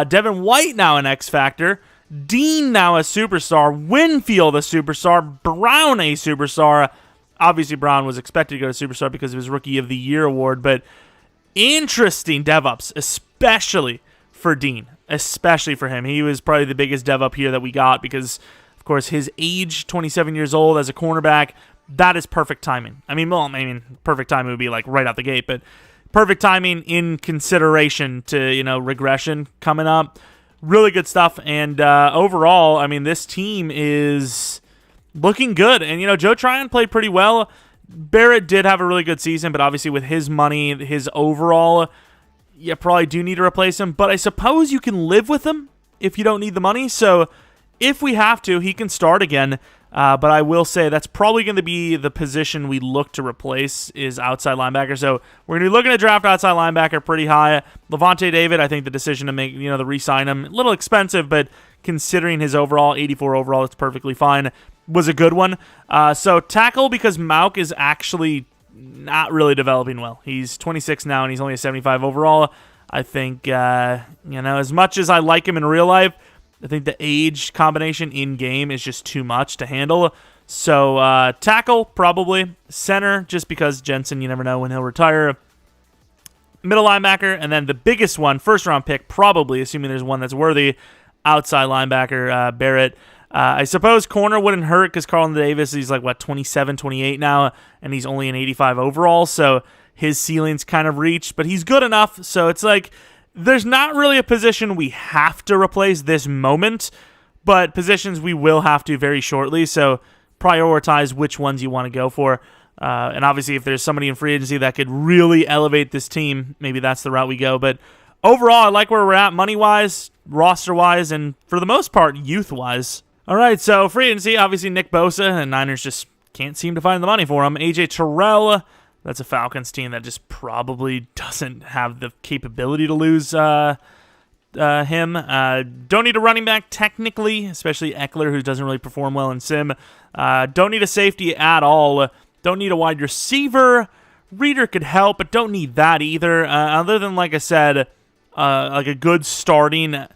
Devin White now an X Factor. Dean now a superstar. Winfield a superstar. Brown a superstar. Obviously, Brown was expected to go to superstar because of his Rookie of the Year award, but interesting dev-ups, especially for Dean. Especially for him. He was probably the biggest dev-up here that we got because, of course, his age, 27 years old as a cornerback, that is perfect timing. I mean, perfect timing would be like right out the gate, but perfect timing in consideration to, regression coming up. Really good stuff. And overall, I mean, this team is looking good. And, Joe Tryon played pretty well. Barrett did have a really good season, but obviously with his money, his overall, you probably do need to replace him, but I suppose you can live with him if you don't need the money. So if we have to, he can start again. But I will say that's probably going to be the position we look to replace is outside linebacker. So we're going to be looking to draft outside linebacker pretty high. Levante David, I think the decision to make, to re-sign him, a little expensive, but considering his overall, 84 overall, it's perfectly fine, was a good one. So tackle, because Mauk is actually not really developing well. He's 26 now, and he's only a 75 overall. I think, as much as I like him in real life, I think the age combination in-game is just too much to handle. So tackle, probably. Center, just because Jensen, you never know when he'll retire. Middle linebacker, and then the biggest one, first-round pick, probably, assuming there's one that's worthy, outside linebacker, Barrett. I suppose corner wouldn't hurt because Carlton Davis, he's like, 27, 28 now, and he's only an 85 overall, so his ceiling's kind of reached, but he's good enough, so it's like, there's not really a position we have to replace this moment, but positions we will have to very shortly, so prioritize which ones you want to go for. And obviously, if there's somebody in free agency that could really elevate this team, maybe that's the route we go. But overall, I like where we're at money-wise, roster-wise, and for the most part, youth-wise. All right, so free agency, obviously Nick Bosa, and Niners just can't seem to find the money for him. A.J. Terrell, that's a Falcons team that just probably doesn't have the capability to lose him. Don't need a running back technically, especially Eckler, who doesn't really perform well in sim. Don't need a safety at all. Don't need a wide receiver. Reader could help, but don't need that either. Other than, like I said, like a good starting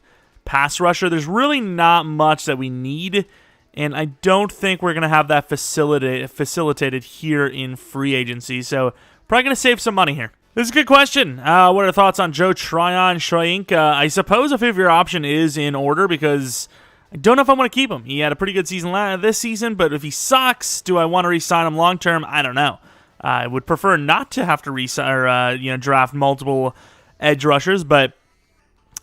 pass rusher, there's really not much that we need. And I don't think we're going to have that facilitated here in free agency. So probably going to save some money here. This is a good question. What are your thoughts on Joe Tryon? I suppose a fifth-year option is in order because I don't know if I want to keep him. He had a pretty good season this season, but if he sucks, do I want to re-sign him long-term? I don't know. I would prefer not to have to draft multiple edge rushers, but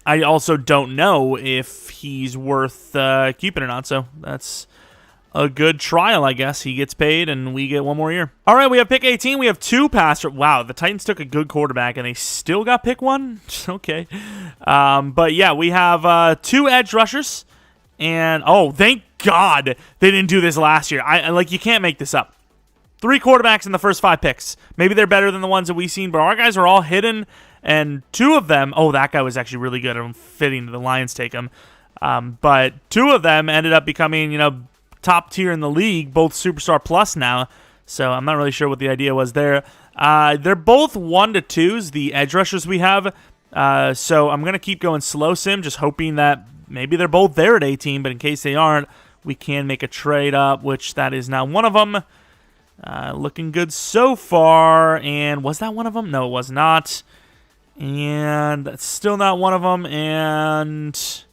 I also don't know if he's worth keeping or not, so that's a good trial, I guess. He gets paid, and we get one more year. All right, we have pick 18. We have two passer. Wow, the Titans took a good quarterback, and they still got pick one? Okay. But, yeah, we have two edge rushers, and, oh, thank God they didn't do this last year. You can't make this up. 3 quarterbacks in the first 5 picks. Maybe they're better than the ones that we've seen, but our guys are all hidden. And 2 of them, that guy was actually really good. I'm fitting the Lions take him. But 2 of them ended up becoming, top tier in the league, both Superstar Plus now. So I'm not really sure what the idea was there. They're both 1 to 2s, the edge rushers we have. So I'm going to keep going slow sim, just hoping that maybe they're both there at 18, but in case they aren't, we can make a trade up, which that is now one of them. Looking good so far. And was that one of them? No, it was not. And that's still not one of them. And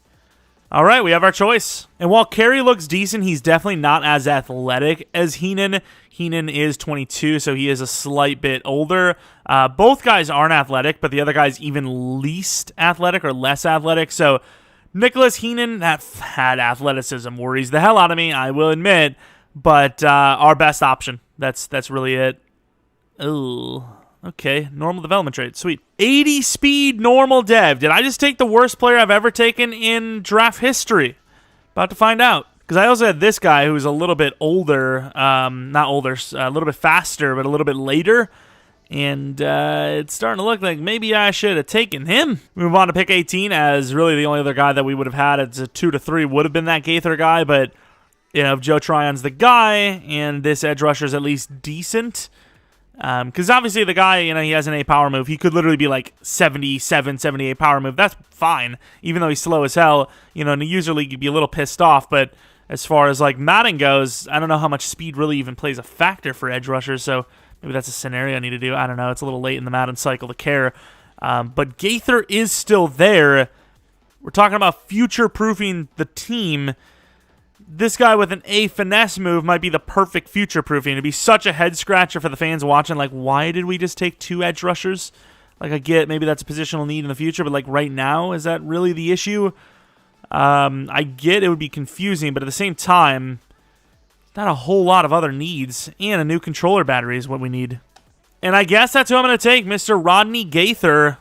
all right, we have our choice. And while Carey looks decent, he's definitely not as athletic as Heenan. Heenan is 22, so he is a slight bit older. Both guys aren't athletic, but the other guy's even least athletic or less athletic. So Nicholas Heenan, that fat athleticism worries the hell out of me, I will admit. But our best option. That's really it. Oh. Okay, normal development trait. Sweet. 80 speed normal dev. Did I just take the worst player I've ever taken in draft history? About to find out. Because I also had this guy who's a little bit older. Not older, a little bit faster, but a little bit later. And it's starting to look like maybe I should have taken him. We move on to pick 18 as really the only other guy that we would have had as a 2 to 3 would have been that Gaither guy. But, if Joe Tryon's the guy and this edge rusher is at least decent. Because obviously the guy, he has an A power move. He could literally be like 77, 78 power move. That's fine, even though he's slow as hell. In a user league, you'd be a little pissed off. But as far as like Madden goes, I don't know how much speed really even plays a factor for edge rushers. So maybe that's a scenario I need to do. I don't know. It's a little late in the Madden cycle to care. But Gaither is still there. We're talking about future-proofing the team. This guy with an A finesse move might be the perfect future-proofing. It'd be such a head-scratcher for the fans watching. Like, why did we just take 2 edge rushers? Like, I get maybe that's a positional need in the future, but, like, right now, is that really the issue? I get it would be confusing, but at the same time, not a whole lot of other needs. And a new controller battery is what we need. And I guess that's who I'm going to take, Mr. Rodney Gaither.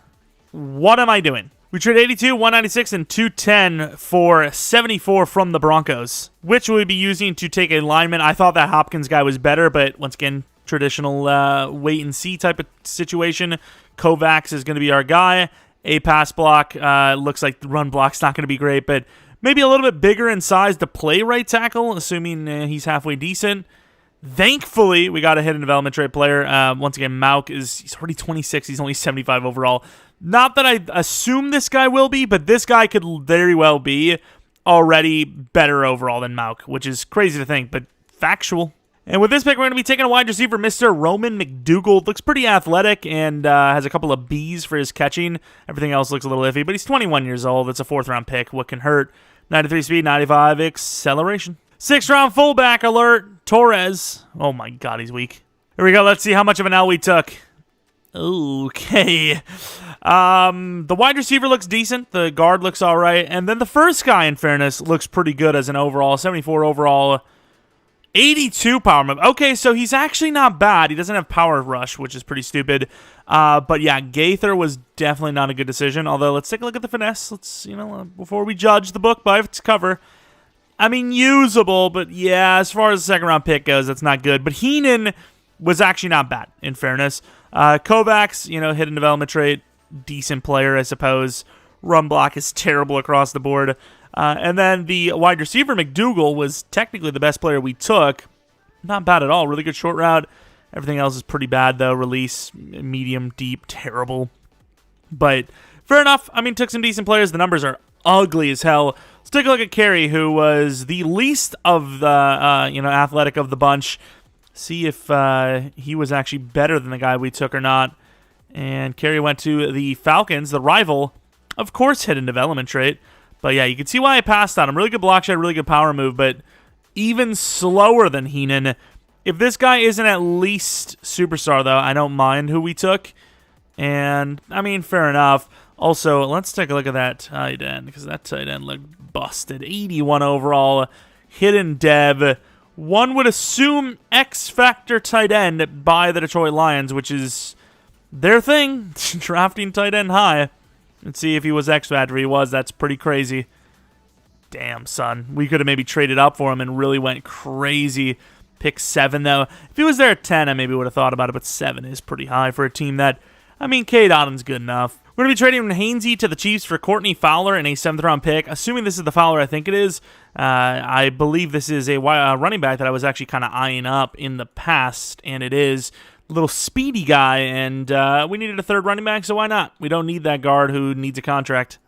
What am I doing? We trade 82, 196, and 210 for 74 from the Broncos, which we'll be using to take a lineman. I thought that Hopkins guy was better, but once again, traditional wait-and-see type of situation. Kovacs is going to be our guy. A pass block. Looks like the run block's not going to be great, but maybe a little bit bigger in size to play right tackle, assuming he's halfway decent. Thankfully, we got a hidden development trade player. Once again, Mauk he's already 26. He's only 75 overall. Not that I assume this guy will be, but this guy could very well be already better overall than Mauk, which is crazy to think, but factual. And with this pick, we're going to be taking a wide receiver, Mr. Roman McDougal. Looks pretty athletic and has a couple of Bs for his catching. Everything else looks a little iffy, but he's 21 years old. It's a 4th-round pick. What can hurt? 93 speed, 95 acceleration. 6th-round fullback alert, Torres. Oh my god, he's weak. Here we go. Let's see how much of an L we took. Okay. The wide receiver looks decent. The guard looks all right. And then the first guy, in fairness, looks pretty good as an overall. 74 overall. 82 power move. Okay, so he's actually not bad. He doesn't have power rush, which is pretty stupid. But yeah, Gaither was definitely not a good decision. Although, let's take a look at the finesse. Let's, before we judge the book by its cover. I mean, usable, but yeah, as far as the 2nd-round pick goes, that's not good. But Heenan was actually not bad, in fairness. Kovacs, hidden development trait, decent player, I suppose. Run block is terrible across the board. And then the wide receiver, McDougal, was technically the best player we took. Not bad at all. Really good short route. Everything else is pretty bad, though. Release, medium, deep, terrible. But fair enough. I mean, took some decent players. The numbers are ugly as hell. Let's take a look at Carey, who was the least of the, athletic of the bunch. See if he was actually better than the guy we took or not. And Carey went to the Falcons, the rival. Of course, hidden development trait. But yeah, you can see why I passed on him. Really good block shot, really good power move, but even slower than Heenan. If this guy isn't at least superstar, though, I don't mind who we took. And, I mean, fair enough. Also, let's take a look at that tight end, because that tight end looked busted. 81 overall, hidden dev. One would assume X-Factor tight end by the Detroit Lions, which is their thing, drafting tight end high. Let's see if he was X-Factor. He was. That's pretty crazy. Damn, son. We could have maybe traded up for him and really went crazy. Pick 7, though. If he was there at 10, I maybe would have thought about it, but 7 is pretty high for a team that, Cade Otton's good enough. We're going to be trading Hainsey to the Chiefs for Courtney Fowler and a 7th-round pick. Assuming this is the Fowler I think it is, I believe this is a running back that I was actually kind of eyeing up in the past, and it is a little speedy guy, and we needed a 3rd running back, so why not? We don't need that guard who needs a contract.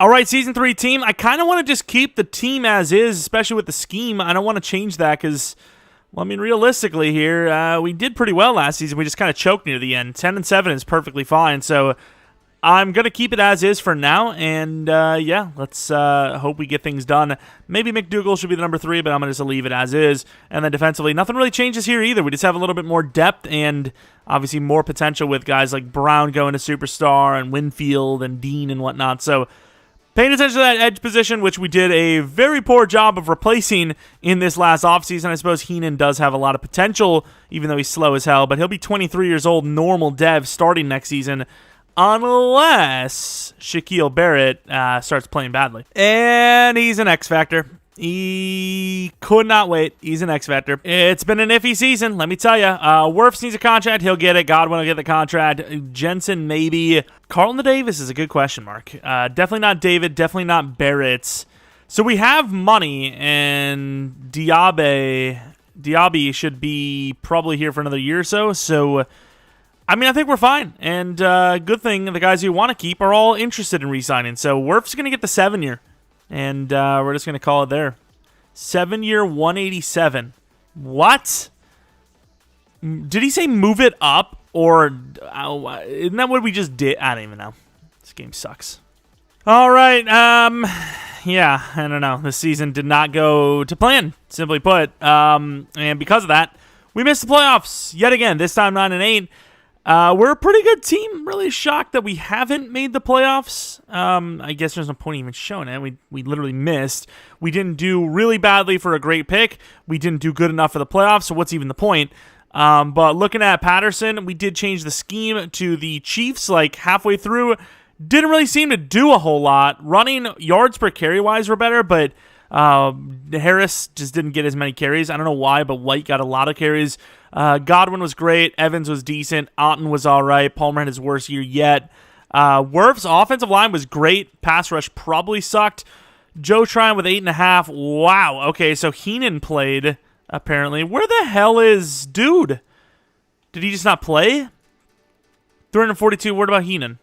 All right, Season 3 team. I kind of want to just keep the team as is, especially with the scheme. I don't want to change that because, realistically here, we did pretty well last season. We just kind of choked near the end. 10-7 is perfectly fine, so I'm going to keep it as is for now, and let's hope we get things done. Maybe McDougal should be the number 3, but I'm going to just leave it as is. And then defensively, nothing really changes here either. We just have a little bit more depth and obviously more potential with guys like Brown going to superstar and Winfield and Dean and whatnot. So paying attention to that edge position, which we did a very poor job of replacing in this last offseason. I suppose Heenan does have a lot of potential, even though he's slow as hell, but he'll be 23 years old, normal dev, starting next season. Unless Shaquille Barrett starts playing badly. And he's an X-Factor. He could not wait. He's an X-Factor. It's been an iffy season, let me tell you. Wirfs needs a contract. He'll get it. Godwin will get the contract. Jensen, maybe. Carlton Davis is a good question mark. Definitely not David. Definitely not Barrett. So we have money, and Diaby should be probably here for another year or so. So I think we're fine. And good thing the guys you want to keep are all interested in re-signing. So Wirf's going to get the 7-year. And we're just going to call it there. 7-year, 187. What? Did he say move it up? Or isn't that what we just did? I don't even know. This game sucks. All right. Yeah, I don't know. This season did not go to plan, simply put. And because of that, we missed the playoffs yet again. This time 9-8. We're a pretty good team. Really shocked that we haven't made the playoffs. I guess there's no point even showing it. We literally missed. We didn't do really badly for a great pick. We didn't do good enough for the playoffs, so what's even the point? But looking at Patterson, we did change the scheme to the Chiefs like halfway through. didn't really seem to do a whole lot. Running yards per carry wise were better, but Harris just didn't get as many carries. I don't know why, but White got a lot of carries. Godwin was great. Evans was decent. Otton was all right. Palmer had his worst year yet. Wirf's offensive line was great. Pass rush probably sucked. Joe Tryon with 8.5. Wow. Okay, so Heenan played, apparently. Where the hell is dude? Did he just not play? 342. What about Heenan?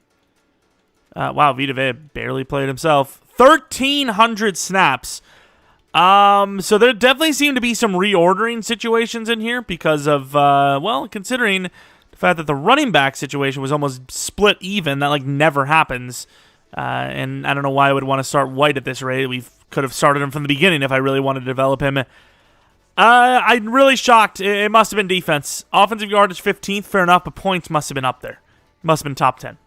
Wow, Vita Vea barely played himself. 1,300 snaps. So there definitely seem to be some reordering situations in here because of, well, considering the fact that the running back situation was almost split even. That, like, never happens. And I don't know why I would want to start White at this rate. We could have started him from the beginning if I really wanted to develop him. I'm really shocked. It must have been defense. Offensive yardage 15th, fair enough, but points must have been up there. Must have been top 10.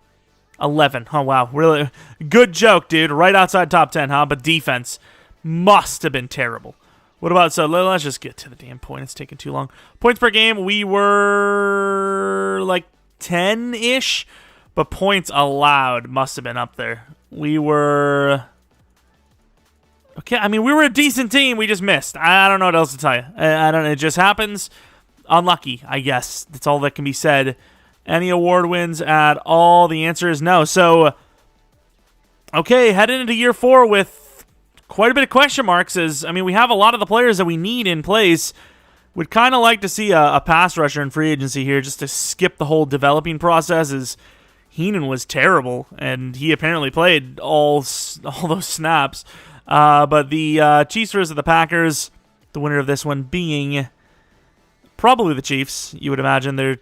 11. Oh, wow. Really good joke, dude. Right outside top 10, huh? But defense must have been terrible. What about, so let's just get to the damn point. It's taking too long. Points per game, we were like 10-ish, but points allowed must have been up there. We were, okay, I mean, we were a decent team. We just missed. I don't know what else to tell you. I don't know. It just happens. Unlucky, I guess. That's all that can be said. Any award wins at all? The answer is no. So, okay, heading into year 4 with quite a bit of question marks. I mean, we have a lot of the players that we need in place. Would kind of like to see a pass rusher in free agency here just to skip the whole developing process, as Heenan was terrible, and he apparently played all those snaps. But the Chiefs versus the Packers, the winner of this one being probably the Chiefs. You would imagine they're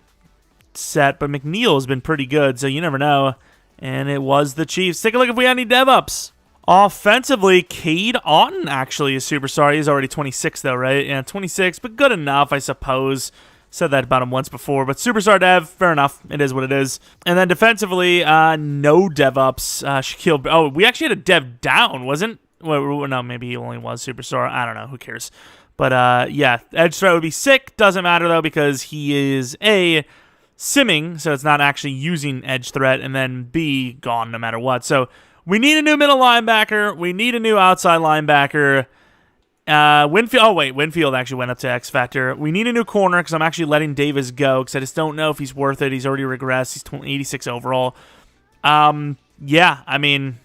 set, but McNeil has been pretty good, so you never know. And it was the Chiefs. Take a look if we had any dev-ups. Offensively, Cade Otton actually is superstar. He's already 26 though, right? Yeah, 26, but good enough, I suppose. Said that about him once before, but superstar dev, fair enough. It is what it is. And then defensively, no dev-ups. Shaquille, oh, we actually had a dev down, wasn't? Well, no, maybe he only was superstar. I don't know. Who cares? But yeah, edge threat would be sick. Doesn't matter though because he is A, simming, so it's not actually using edge threat, and then B, gone no matter what. So we need a new middle linebacker. We need a new outside linebacker. Winfield actually went up to X Factor. We need a new corner because I'm actually letting Davis go because I just don't know if he's worth it. He's already regressed. He's 86 overall. Yeah, I mean,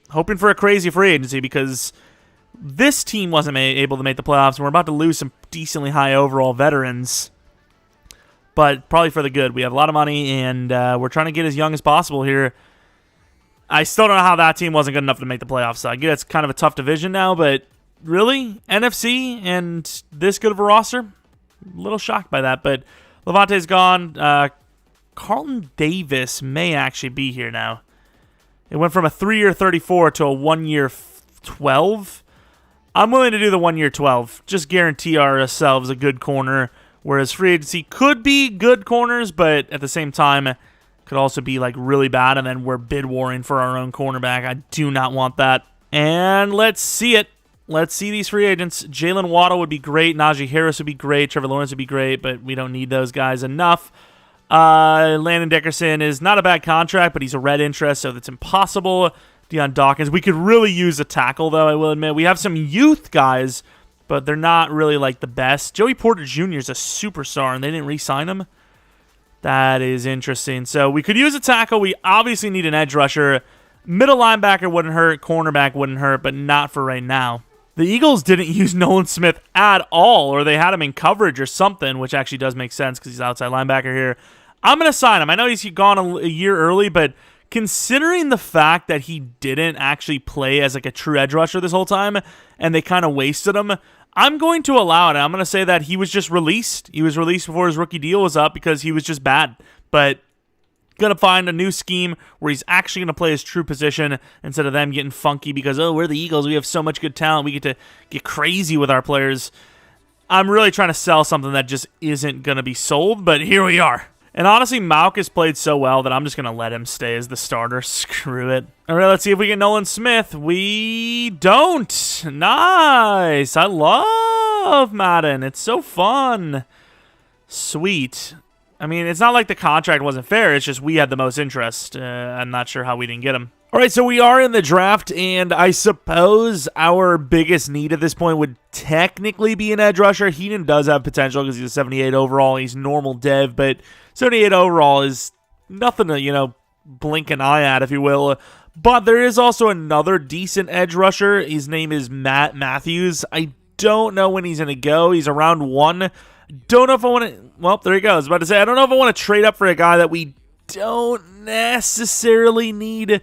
hoping for a crazy free agency because this team wasn't able to make the playoffs, and we're about to lose some decently high overall veterans. But probably for the good. We have a lot of money, and we're trying to get as young as possible here. I still don't know how that team wasn't good enough to make the playoffs. So I guess it's kind of a tough division now, but really? NFC and this good of a roster? A little shocked by that, but Levante's gone. Carlton Davis may actually be here now. It went from a 3-year 34 to a 1-year 12. I'm willing to do the 1-year 12. Just guarantee ourselves a good corner. Whereas free agency could be good corners, but at the same time, could also be like really bad, and then we're bid warring for our own cornerback. I do not want that. And let's see it. Let's see these free agents. Jalen Waddle would be great. Najee Harris would be great. Trevor Lawrence would be great, but we don't need those guys enough. Landon Dickerson is not a bad contract, but he's a red interest, so that's impossible. Deion Dawkins. We could really use a tackle, though, I will admit. We have some youth guys, but they're not really like the best. Joey Porter Jr. is a superstar, and they didn't re-sign him. That is interesting. So we could use a tackle. We obviously need an edge rusher. Middle linebacker wouldn't hurt. Cornerback wouldn't hurt, but not for right now. The Eagles didn't use Nolan Smith at all, or they had him in coverage or something, which actually does make sense because he's outside linebacker here. I'm going to sign him. I know he's gone a year early, but considering the fact that he didn't actually play as like a true edge rusher this whole time, and they kind of wasted him, I'm going to allow it. I'm going to say that he was just released. He was released before his rookie deal was up because he was just bad. But going to find a new scheme where he's actually going to play his true position instead of them getting funky because, oh, we're the Eagles. We have so much good talent. We get to get crazy with our players. I'm really trying to sell something that just isn't going to be sold, but here we are. And honestly, Mauk has played so well that I'm just going to let him stay as the starter. Screw it. All right, let's see if we get Nolan Smith. We don't. Nice. I love Madden. It's so fun. Sweet. I mean, it's not like the contract wasn't fair. It's just we had the most interest. I'm not sure how we didn't get him. All right, so we are in the draft, and I suppose our biggest need at this point would technically be an edge rusher. Heenan does have potential because he's a 78 overall. He's normal dev, but 78 overall is nothing to, blink an eye at, if you will. But there is also another decent edge rusher. His name is Matt Matthews. I don't know when he's going to go. He's around 1. Don't know if I want to... Well, there he goes. I was about to say, I don't know if I want to trade up for a guy that we don't necessarily need.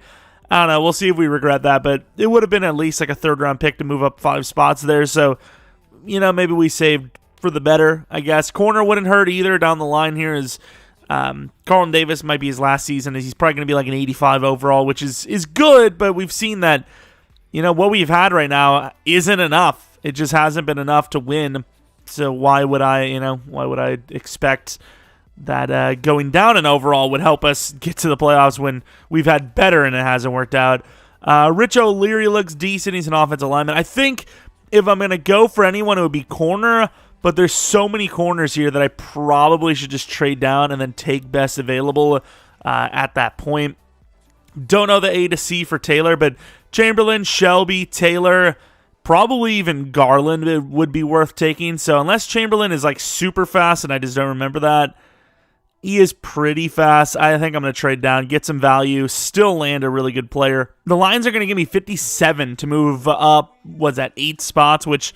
I don't know. We'll see if we regret that, but it would have been at least like a third-round pick to move up 5 spots there. So, maybe we saved for the better, I guess. Corner wouldn't hurt either. Down the line here is Carlton Davis might be his last season. He's probably going to be like an 85 overall, which is good, but we've seen that, what we've had right now isn't enough. It just hasn't been enough to win. So why would I expect that going down in overall would help us get to the playoffs when we've had better and it hasn't worked out? Rich O'Leary looks decent. He's an offensive lineman. I think if I'm going to go for anyone, it would be corner, but there's so many corners here that I probably should just trade down and then take best available at that point. Don't know the A to C for Taylor, but Chamberlain, Shelby, Taylor, probably even Garland would be worth taking. So unless Chamberlain is like super fast, and I just don't remember that, he is pretty fast. I think I'm going to trade down, get some value, still land a really good player. The Lions are going to give me 57 to move up, 8 spots, which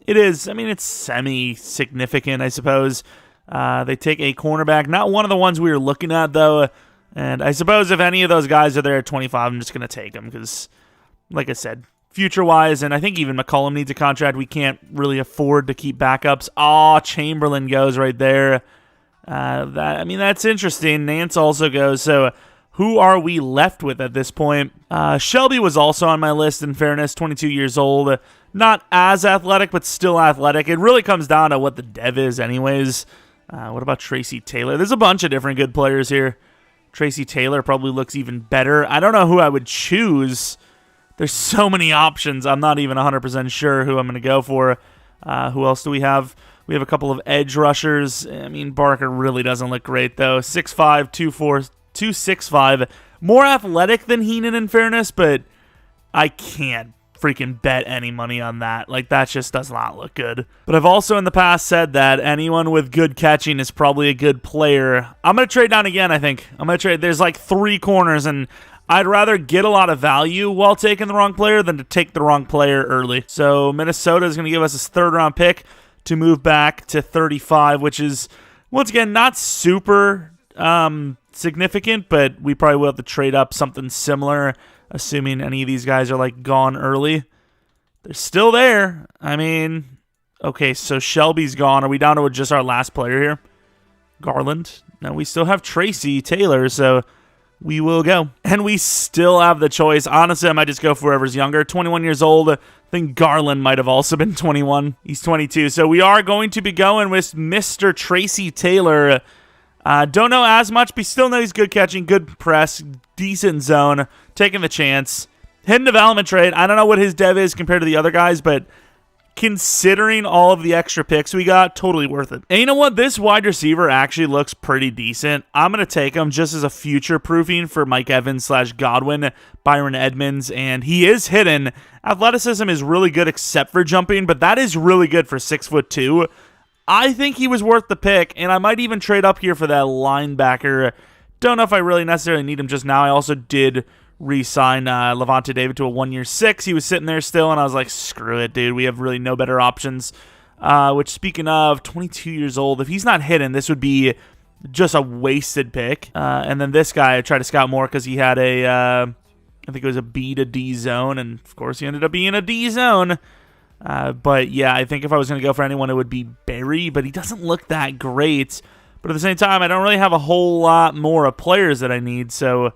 it is. I mean, it's semi-significant, I suppose. They take a cornerback, not one of the ones we were looking at, though. And I suppose if any of those guys are there at 25, I'm just going to take them because, like I said, future-wise, and I think even McCollum needs a contract. We can't really afford to keep backups. Chamberlain goes right there. That's interesting. Nance also goes. So who are we left with at this point? Shelby was also on my list, in fairness, 22 years old. Not as athletic, but still athletic. It really comes down to what the dev is anyways. What about Tracy Taylor? There's a bunch of different good players here. Tracy Taylor probably looks even better. I don't know who I would choose. There's so many options. I'm not even 100% sure who I'm going to go for. Who else do we have? We have a couple of edge rushers. I mean, Barker really doesn't look great, though. 6'5", 265. More athletic than Heenan, in fairness, but I can't freaking bet any money on that. Like, that just does not look good. But I've also in the past said that anyone with good catching is probably a good player. I'm going to trade down again, I think. I'm going to trade. There's like 3 corners, and I'd rather get a lot of value while taking the wrong player than to take the wrong player early. So Minnesota is going to give us a 3rd-round pick to move back to 35, which is, once again, not super significant, but we probably will have to trade up something similar, assuming any of these guys are like gone early. They're still there. I mean, okay, so Shelby's gone. Are we down to just our last player here? Garland? No, we still have Tracy Taylor, so we will go. And we still have the choice. Honestly, I might just go for whoever's younger. 21 years old. I think Garland might have also been 21. He's 22. So we are going to be going with Mr. Tracy Taylor. Don't know as much, but still know he's good catching, good press, decent zone, taking the chance. Hidden development trade. I don't know what his dev is compared to the other guys, but considering all of the extra picks we got, totally worth it. And you know what? This wide receiver actually looks pretty decent. I'm going to take him just as a future proofing for Mike Evans / Godwin, Byron Edmonds, and he is hidden. Athleticism is really good except for jumping, but that is really good for 6'2". I think he was worth the pick, and I might even trade up here for that linebacker. Don't know if I really necessarily need him just now. I also did re-sign Levante David to a 1-year 6. He was sitting there still, and I was like, screw it, dude. We have really no better options. Which, speaking of, 22 years old. If he's not hidden, this would be just a wasted pick. And then this guy, I tried to scout more because he had I think it was a B to D zone, and of course he ended up being a D zone. But yeah, I think if I was going to go for anyone, it would be Barry, but he doesn't look that great. But at the same time, I don't really have a whole lot more of players that I need, so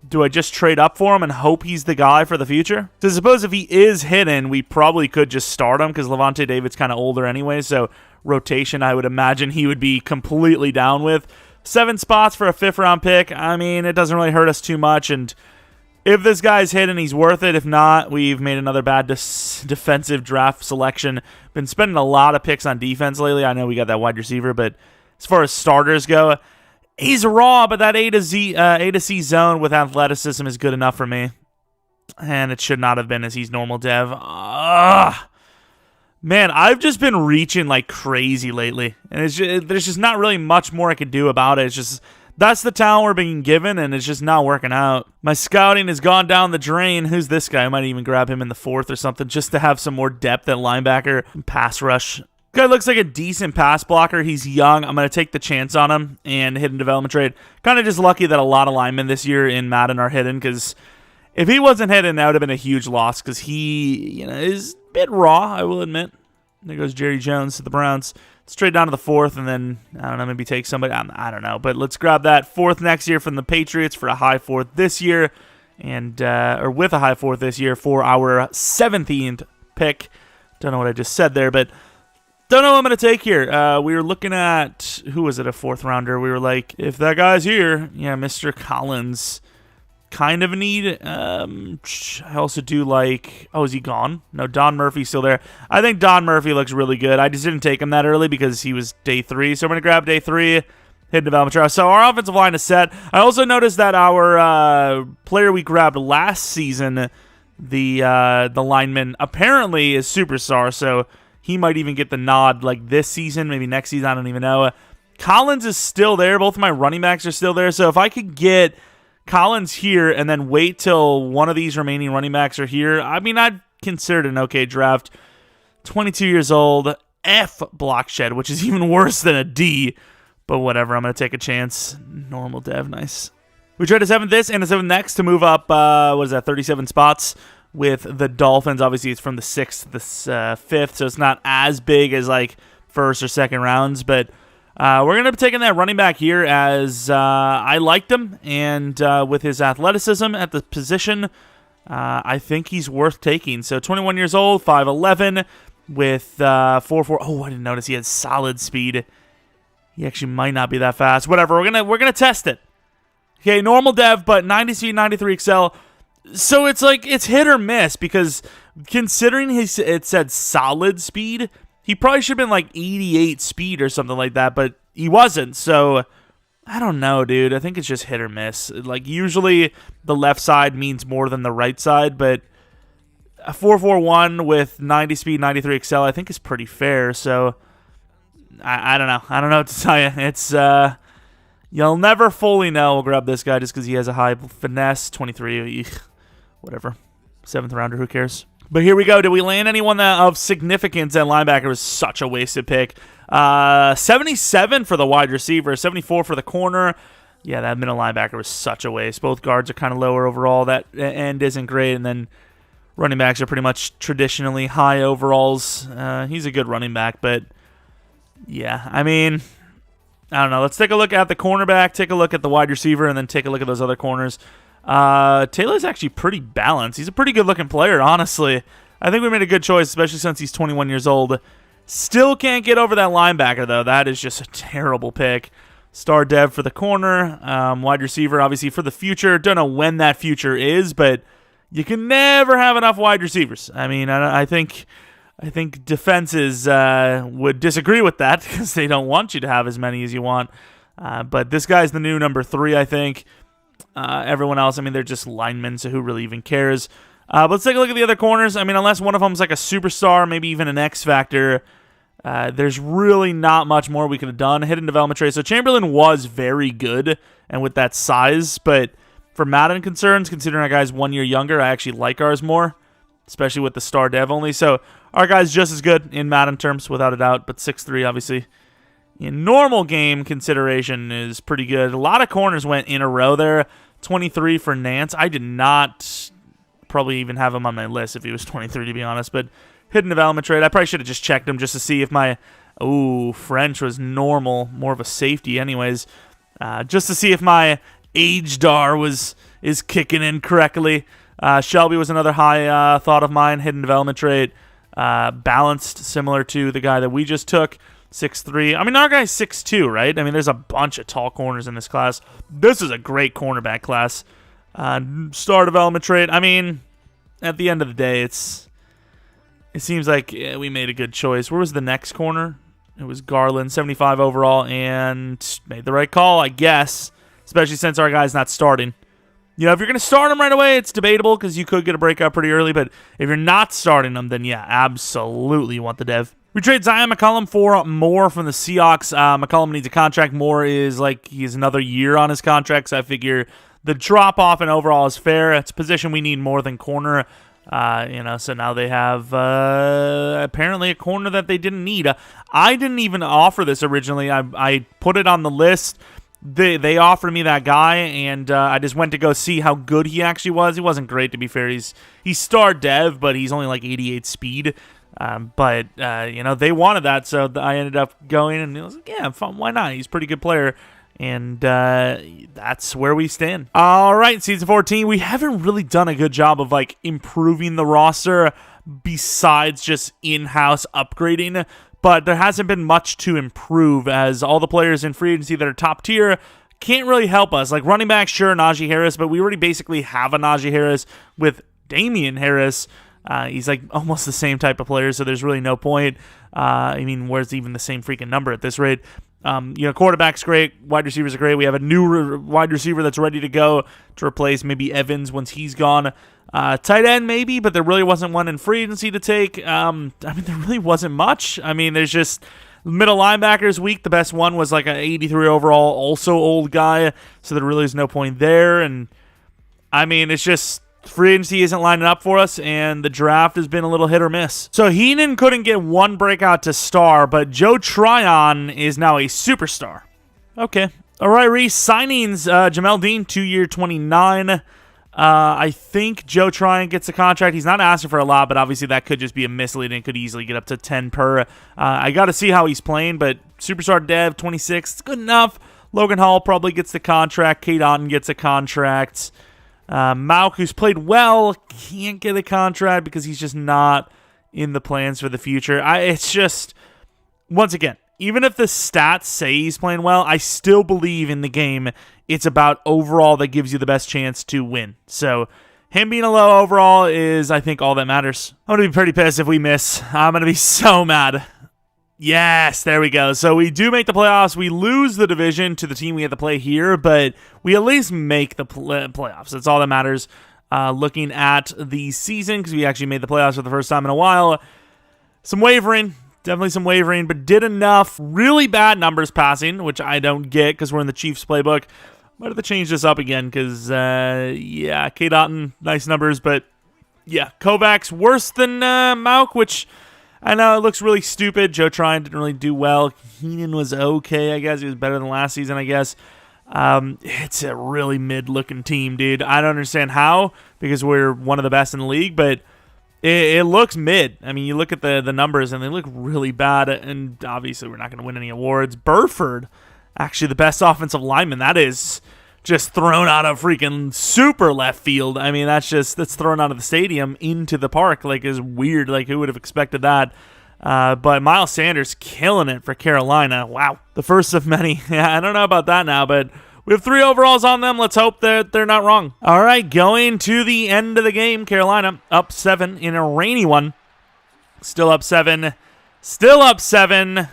do I just trade up for him and hope he's the guy for the future? So suppose if he is hidden, we probably could just start him because Levante David's kind of older anyway, so rotation I would imagine he would be completely down with. 7 spots for a 5th-round pick. I mean, it doesn't really hurt us too much, and if this guy's hidden, he's worth it. If not, we've made another bad defensive draft selection. Been spending a lot of picks on defense lately. I know we got that wide receiver, but as far as starters go, He's raw, but that A to C zone with athleticism is good enough for me. And it should not have been, as he's normal dev. Man, I've just been reaching like crazy lately. And there's just not really much more I could do about it. It's just, that's the talent we're being given, and it's just not working out. My scouting has gone down the drain. Who's this guy? I might even grab him in the 4th or something, just to have some more depth at linebacker and pass rush. Guy looks like a decent pass blocker. He's young. I'm going to take the chance on him and hidden development trade. Kind of just lucky that a lot of linemen this year in Madden are hidden, because if he wasn't hidden, that would have been a huge loss, because he is a bit raw, I will admit. There goes Jerry Jones to the Browns. Straight down to the 4th, and then, I don't know, maybe take somebody. I don't know, but let's grab that 4th next year from the Patriots for a high 4th this year, and or with a high 4th this year for our 17th pick. Don't know what I just said there, but don't know what I'm going to take here. We were looking at, who was it, a 4th rounder? We were like, if that guy's here, yeah, Mr. Collins, kind of a need. I also do like, is he gone? No, Don Murphy's still there. I think Don Murphy looks really good. I just didn't take him that early because he was day 3. So I'm going to grab day 3, hidden development trial. So our offensive line is set. I also noticed that our player we grabbed last season, the lineman, apparently is superstar. So he might even get the nod like this season, maybe next season, I don't even know. Collins is still there. Both of my running backs are still there. So if I could get Collins here and then wait till one of these remaining running backs are here, I mean, I'd consider it an okay draft. 22 years old, F block shed, which is even worse than a D, but whatever, I'm going to take a chance. Normal dev, nice. We tried a 7th this and a 7th next to move up, 37 spots with the Dolphins. Obviously, it's from the 6th to the 5th, so it's not as big as like 1st or 2nd rounds, but we're going to be taking that running back here as I liked him, and with his athleticism at the position, I think he's worth taking. So 21 years old, 5'11", with 4'4". Oh, I didn't notice he had solid speed. He actually might not be that fast. Whatever, we're gonna test it. Okay, normal dev, but 90 speed, 93 excel. So it's like it's hit or miss, because considering it said solid speed, he probably should have been like 88 speed or something like that, but he wasn't. So I don't know, dude. I think it's just hit or miss. Like usually the left side means more than the right side, but a 4.41 with 90 speed, 93 excel, I think is pretty fair. So I don't know. I don't know what to tell you. It's you'll never fully know. We'll grab this guy just because he has a high finesse. 23. Whatever. 7th rounder, who cares? But here we go. Did we land anyone of significance at linebacker? It was such a wasted pick. 77 for the wide receiver, 74 for the corner. Yeah, that middle linebacker was such a waste. Both guards are kind of lower overall. That end isn't great. And then running backs are pretty much traditionally high overalls. He's a good running back, but yeah, I mean, I don't know. Let's take a look at the cornerback, take a look at the wide receiver, and then take a look at those other corners. Taylor's actually pretty balanced. He's a pretty good-looking player, honestly. I think we made a good choice, especially since he's 21 years old. Still can't get over that linebacker, though. That is just a terrible pick. Star dev for the corner. Wide receiver, obviously, for the future. Don't know when that future is, but you can never have enough wide receivers. I mean, I think defenses would disagree with that because they don't want you to have as many as you want. But this guy's the new number 3, I think. Everyone else, I mean, they're just linemen, so who really even cares? But let's take a look at the other corners. I mean, unless one of them's like a superstar, maybe even an X factor, there's really not much more we could have done. Hidden development trade. So Chamberlain was very good, and with that size, but for Madden concerns, considering our guy's 1 year younger, I actually like ours more, especially with the star dev only. So our guy's just as good in Madden terms, without a doubt, but 6'3", obviously. In normal game consideration is pretty good. A lot of corners went in a row there. 23 for Nance. I did not probably even have him on my list if he was 23, to be honest. But hidden development trade. I probably should have just checked him just to see if my French was normal, more of a safety, anyways. Just to see if my age dar is kicking in correctly. Shelby was another high thought of mine. Hidden development trade. Balanced, similar to the guy that we just took. 6'3". I mean, our guy's 6'2", right? I mean, there's a bunch of tall corners in this class. This is a great cornerback class. Star development trade. I mean, at the end of the day, it seems like we made a good choice. Where was the next corner? It was Garland, 75 overall, and made the right call, I guess, especially since our guy's not starting. You know, if you're going to start him right away, it's debatable because you could get a breakout pretty early, but if you're not starting him, then yeah, absolutely you want the dev. We trade Zion McCollum for Moore from the Seahawks. McCollum needs a contract. Moore is like he's another year on his contract, so I figure the drop-off in overall is fair. It's a position we need more than corner. So now they have apparently a corner that they didn't need. I didn't even offer this originally. I put it on the list. They offered me that guy, and I just went to go see how good he actually was. He wasn't great, to be fair. He's star dev, but he's only like 88 speed. But they wanted that, so I ended up going, and I was like, yeah, fun, why not? He's a pretty good player. And that's where we stand. All right, Season 14, we haven't really done a good job of like improving the roster besides just in-house upgrading. But there hasn't been much to improve as all the players in free agency that are top tier can't really help us. Like running back, sure, Najee Harris, but we already basically have a Najee Harris with Damian Harris. He's like almost the same type of player, so there's really no point. Where's even the same freaking number at this rate? Quarterback's great. Wide receivers are great. We have a new wide receiver that's ready to go to replace maybe Evans once he's gone. Tight end maybe, but there really wasn't one in free agency to take. There really wasn't much. There's just middle linebackers weak. The best one was like an 83 overall, also old guy, so there really is no point there. And it's just free agency isn't lining up for us, and the draft has been a little hit or miss. So Heenan couldn't get one breakout to star, but Joe Tryon is now a superstar. Okay. All right, Reese. Signings, Jamel Dean, 2-year, 29. I think Joe Tryon gets a contract. He's not asking for a lot, but obviously that could just be a misleading. Could easily get up to 10 per. I got to see how he's playing, but superstar dev, 26. It's good enough. Logan Hall probably gets the contract. Kate Otten gets a contract. Mauk, who's played well, can't get a contract because he's just not in the plans for the future. It's just, once again, even if the stats say he's playing well, I still believe in the game it's about overall that gives you the best chance to win. So him being a low overall is, I think, all that matters. I'm going to be pretty pissed if we miss. I'm going to be so mad. Yes, there we go. So we do make the playoffs. We lose the division to the team we had to play here, but we at least make the playoffs. That's all that matters. Looking at the season, because we actually made the playoffs for the first time in a while. Some wavering, definitely some wavering, but did enough. Really bad numbers passing, which I don't get because we're in the Chiefs playbook. Might have to change this up again because, Kate Otten, nice numbers, but yeah, Kovacs worse than Mauk, which I know it looks really stupid. Joe Tryon didn't really do well. Heenan was okay, I guess. He was better than last season, I guess. It's a really mid-looking team, dude. I don't understand how, because we're one of the best in the league, but it looks mid. You look at the numbers, and they look really bad, and obviously we're not going to win any awards. Burford, actually the best offensive lineman. That is just thrown out of freaking super left field. That's thrown out of the stadium into the park. Is weird. Who would have expected that? But Miles Sanders killing it for Carolina. Wow. The first of many. Yeah, I don't know about that now, but we have 3 overalls on them. Let's hope that they're not wrong. All right, going to the end of the game. Carolina up 7 in a rainy one. Still up 7. Still up 7.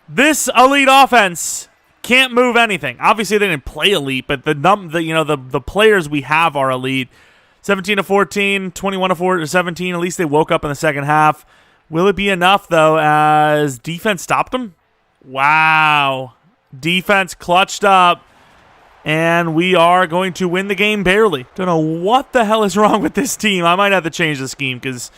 This elite offense can't move anything. Obviously, they didn't play elite, but the players we have are elite. 17-14, 21-17. At least they woke up in the second half. Will it be enough, though, as defense stopped them? Wow. Defense clutched up, and we are going to win the game barely. Don't know what the hell is wrong with this team. I might have to change the scheme because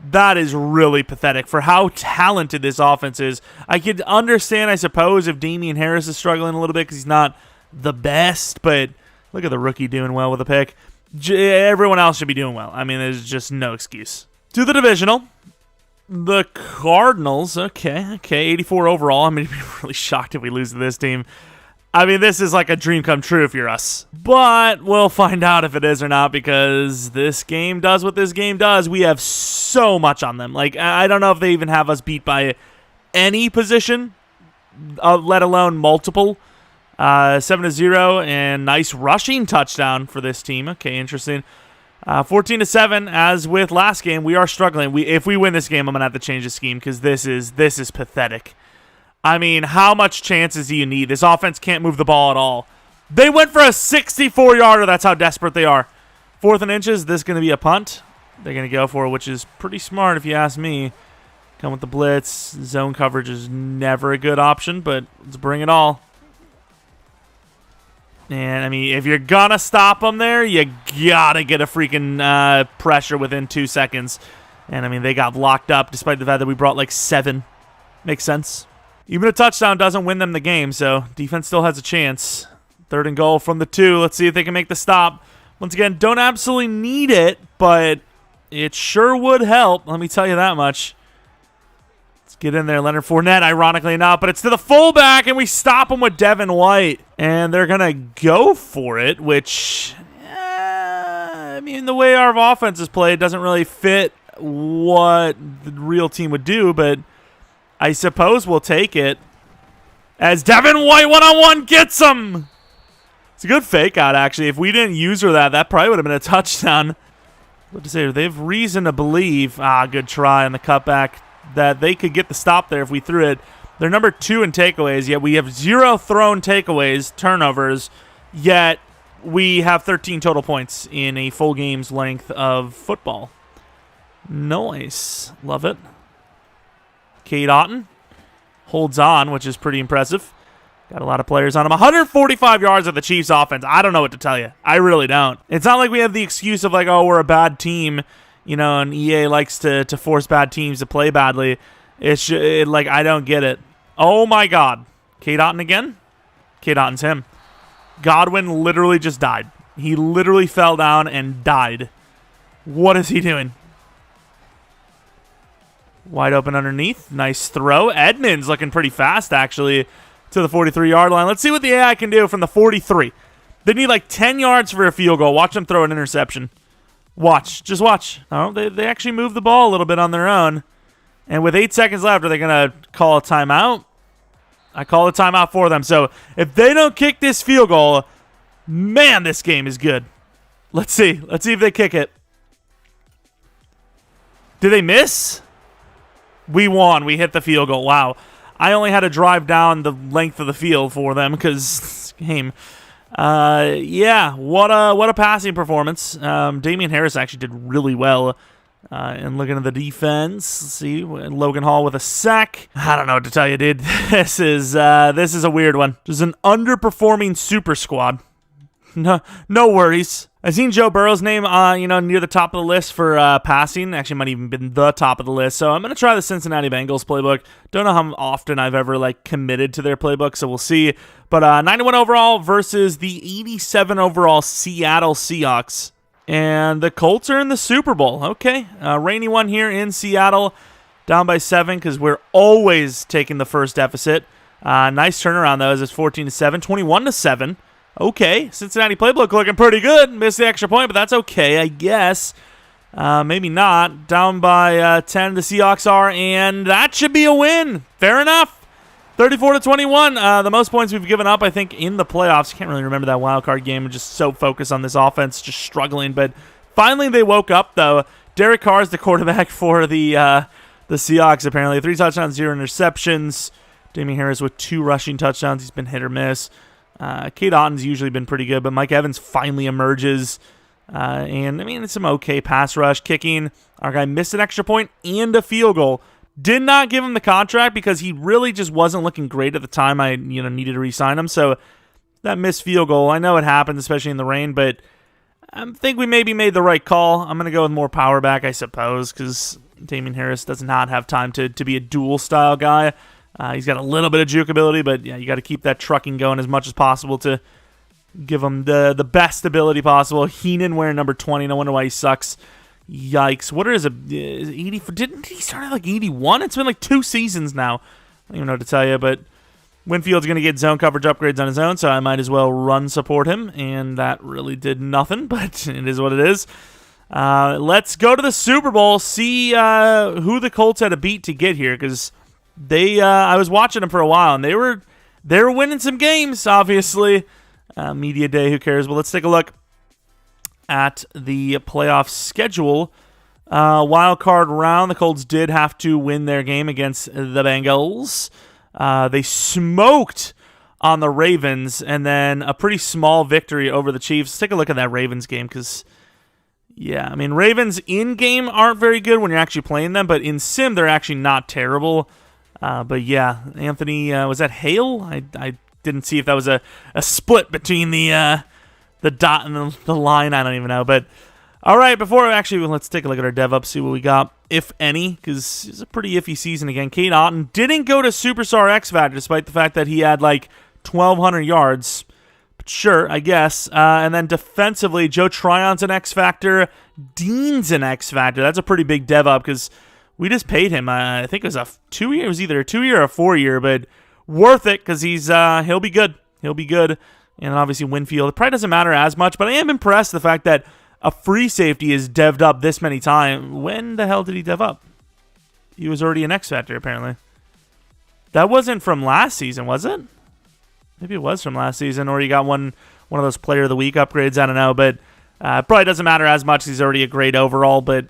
that is really pathetic for how talented this offense is. I could understand, I suppose, if Damian Harris is struggling a little bit because he's not the best, but look at the rookie doing well with a pick. Everyone else should be doing well. There's just no excuse. To the divisional. The Cardinals, okay, 84 overall. I'm going to be really shocked if we lose to this team. This is like a dream come true if you're us. But we'll find out if it is or not because this game does what this game does. We have so much on them. I don't know if they even have us beat by any position, let alone multiple. 7-0 and nice rushing touchdown for this team. Okay, interesting. 14-7, as with last game, we are struggling. If we win this game, I'm going to have to change the scheme because this is pathetic. I mean, how much chances do you need? This offense can't move the ball at all. They went for a 64-yarder. That's how desperate they are. 4th and inches. This is going to be a punt. They're going to go for it, which is pretty smart if you ask me. Come with the blitz. Zone coverage is never a good option, but let's bring it all. And, I mean, if you're going to stop them there, you got to get a freaking pressure within 2 seconds. And, I mean, they got locked up despite the fact that we brought like 7. Makes sense. Even a touchdown doesn't win them the game, so defense still has a chance. 3rd and goal from the 2. Let's see if they can make the stop. Once again, don't absolutely need it, but it sure would help. Let me tell you that much. Let's get in there. Leonard Fournette, ironically enough, but it's to the fullback, and we stop him with Devin White. And they're going to go for it, which, I mean, the way our offense is played doesn't really fit what the real team would do, but I suppose we'll take it. As Devin White one-on-one gets him. It's a good fake out, actually. If we didn't use her that probably would have been a touchdown. What to say? They have reason to believe, good try on the cutback, that they could get the stop there if we threw it. They're number 2 in takeaways, yet we have 0 thrown takeaways, turnovers, yet we have 13 total points in a full game's length of football. Nice. Love it. Cade Otton holds on, which is pretty impressive. Got a lot of players on him. 145 yards of the Chiefs offense. I don't know what to tell you. I really don't. It's not like we have the excuse of like, oh, we're a bad team, and EA likes to force bad teams to play badly. It's like, I don't get it. Oh my God. Cade Otton again? Cade Otton's him. Godwin literally just died. He literally fell down and died. What is he doing? Wide open underneath. Nice throw. Edmonds looking pretty fast, actually, to the 43-yard line. Let's see what the AI can do from the 43. They need like 10 yards for a field goal. Watch them throw an interception. Watch. Just watch. Oh, they actually move the ball a little bit on their own. And with 8 seconds left, are they going to call a timeout? I call a timeout for them. So if they don't kick this field goal, man, this game is good. Let's see. Let's see if they kick it. Did they miss? We won. We hit the field goal. Wow. I only had to drive down the length of the field for them because this game. Yeah, what a passing performance. Damian Harris actually did really well. And looking at the defense, let's see, Logan Hall with a sack. I don't know what to tell you, dude. This is a weird one. There's an underperforming super squad. No worries. I've seen Joe Burrow's name, near the top of the list for passing. Actually, might even been the top of the list. So I'm gonna try the Cincinnati Bengals playbook. Don't know how often I've ever committed to their playbook, so we'll see. But 91 overall versus the 87 overall Seattle Seahawks, and the Colts are in the Super Bowl. Okay, rainy one here in Seattle, down by 7 because we're always taking the first deficit. Nice turnaround though, as it's 14-7, 21-7. Okay, Cincinnati playbook looking pretty good. Missed the extra point, but that's okay, I guess. Maybe not. Down by 10, the Seahawks are, and that should be a win. Fair enough. 34-21. The most points we've given up, I think, in the playoffs. Can't really remember that wild card game. I'm just so focused on this offense, just struggling. But finally, they woke up, though. Derek Carr is the quarterback for the Seahawks, apparently. 3 touchdowns, 0 interceptions. Damian Harris with 2 rushing touchdowns. He's been hit or miss. Cade Otton's usually been pretty good, but Mike Evans finally emerges. And, I mean, it's some okay pass rush. Kicking, our guy missed an extra point and a field goal. Did not give him the contract because he really just wasn't looking great at the time I needed to re-sign him. So that missed field goal, I know it happens, especially in the rain, but I think we maybe made the right call. I'm going to go with more power back, I suppose, because Damian Harris does not have time to be a dual-style guy. He's got a little bit of juke ability, but yeah, you got to keep that trucking going as much as possible to give him the best ability possible. Heenan wearing number 20. No wonder why he sucks. Yikes. What is it? 80? Didn't he start at 81? It's been 2 seasons now. I don't even know what to tell you, but Winfield's going to get zone coverage upgrades on his own, so I might as well run support him, and that really did nothing, but it is what it is. Let's go to the Super Bowl, see who the Colts had to beat to get here, because I was watching them for a while, and they were winning some games, obviously. Media day, who cares? But let's take a look at the playoff schedule. Wild card round, the Colts did have to win their game against the Bengals. They smoked on the Ravens, and then a pretty small victory over the Chiefs. Let's take a look at that Ravens game, because, yeah, I mean, Ravens in-game aren't very good when you're actually playing them, but in Sim, they're actually not terrible. But, yeah, Anthony, was that Hale? I didn't see if that was a split between the dot and the line. I don't even know, but... All right, let's take a look at our dev up, see what we got, if any, because it's a pretty iffy season again. Cade Otton didn't go to Superstar X Factor, despite the fact that he had, 1,200 yards. But sure, I guess. And then defensively, Joe Tryon's an X Factor. Dean's an X Factor. That's a pretty big dev up, because we just paid him. I think it was a 2-year. It was either a 2-year or a 4-year, but worth it, because he'll be good. He'll be good. And obviously Winfield. It probably doesn't matter as much, but I am impressed the fact that a free safety is dev'd up this many times. When the hell did he dev up? He was already an X Factor, apparently. That wasn't from last season, was it? Maybe it was from last season, or he got one of those Player of the Week upgrades. I don't know, but probably doesn't matter as much. He's already a great overall, but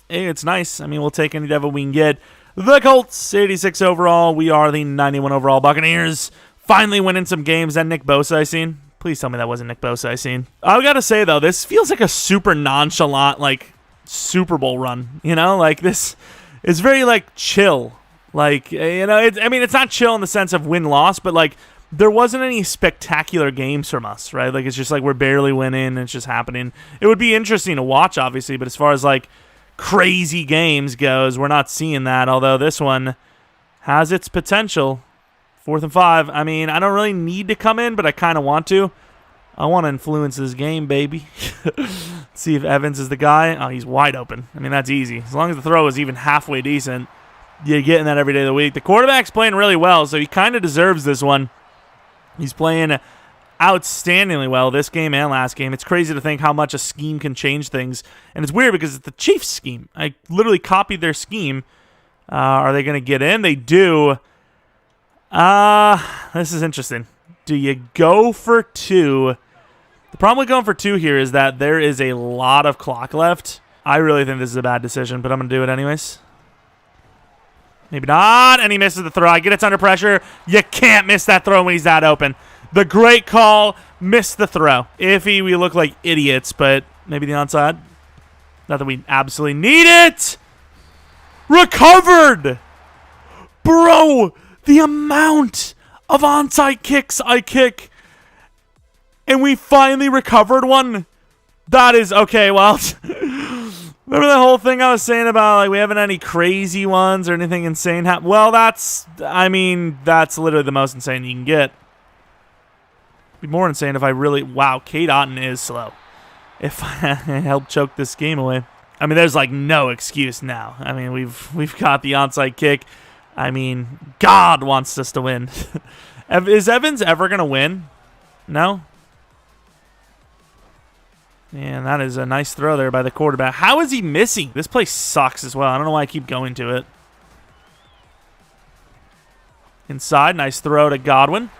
hey, it's nice. I mean, we'll take any dev we can get. The Colts, 86 overall. We are the 91 overall Buccaneers. Finally winning some games. And Nick Bosa I seen. Please tell me that wasn't Nick Bosa I seen. I gotta say, though, this feels like a super nonchalant, Super Bowl run. This is very, chill. It's not chill in the sense of win-loss, but, there wasn't any spectacular games from us, right? It's just, we're barely winning, and it's just happening. It would be interesting to watch, obviously, but as far as, crazy games goes, we're not seeing that, although this one has its potential. 4th and 5. I mean, I don't really need to come in, but I kind of want to. I want to influence this game, baby. See if Evans is the guy. Oh, he's wide open. I mean, that's easy. As long as the throw is even halfway decent, you're getting that every day of the week. The quarterback's playing really well, so he kind of deserves this one. He's playing outstandingly well this game and last game. It's crazy to think how much a scheme can change things. And it's weird because it's the Chiefs scheme. I literally copied their scheme. Are they going to get in? They do. This is interesting. Do you go for 2? The problem with going for 2 here is that there is a lot of clock left. I really think this is a bad decision, but I'm going to do it anyways. Maybe not, and he misses the throw. I get it's under pressure. You can't miss that throw when he's that open. The great call, missed the throw. Iffy, we look like idiots, but maybe the onside. Not that we absolutely need it. Recovered! Bro, the amount of onside kicks I kick, and we finally recovered one. That is, okay, well, remember the whole thing I was saying about, we haven't any crazy ones or anything insane happen? Well, that's literally the most insane you can get. It'd be more insane if I really, wow, Cade Otton is slow. If I help choke this game away. I mean, there's no excuse now. I mean, we've got the onside kick. I mean, God wants us to win. Is Evans ever going to win? No? Man, that is a nice throw there by the quarterback. How is he missing? This place sucks as well. I don't know why I keep going to it. Inside, nice throw to Godwin.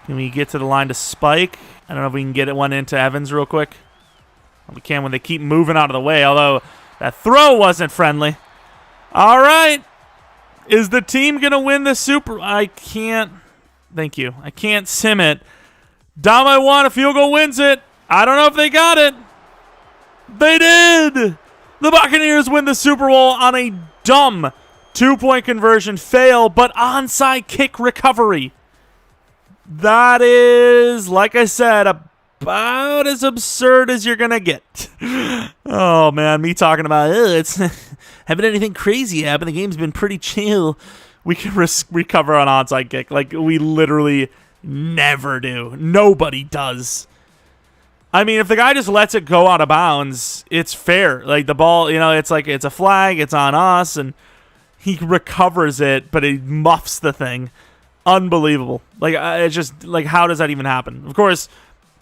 Can we get to the line to Spike? I don't know if we can get one into Evans real quick. We can when they keep moving out of the way, although that throw wasn't friendly. All right. Is the team going to win the Super? I can't. Thank you. I can't sim it. Down by 1. A field goal wins it. I don't know if they got it. They did. The Buccaneers win the Super Bowl on a dumb 2-point conversion fail, but onside kick recovery. That is, like I said, about as absurd as you're going to get. Oh, man, me talking about, it's haven't anything crazy happened. The game's been pretty chill. We can recover on onside kick. We literally never do. Nobody does. I mean, if the guy just lets it go out of bounds, it's fair. The ball, it's it's a flag. It's on us, and he recovers it, but he muffs the thing. Unbelievable. It's just, how does that even happen? Of course,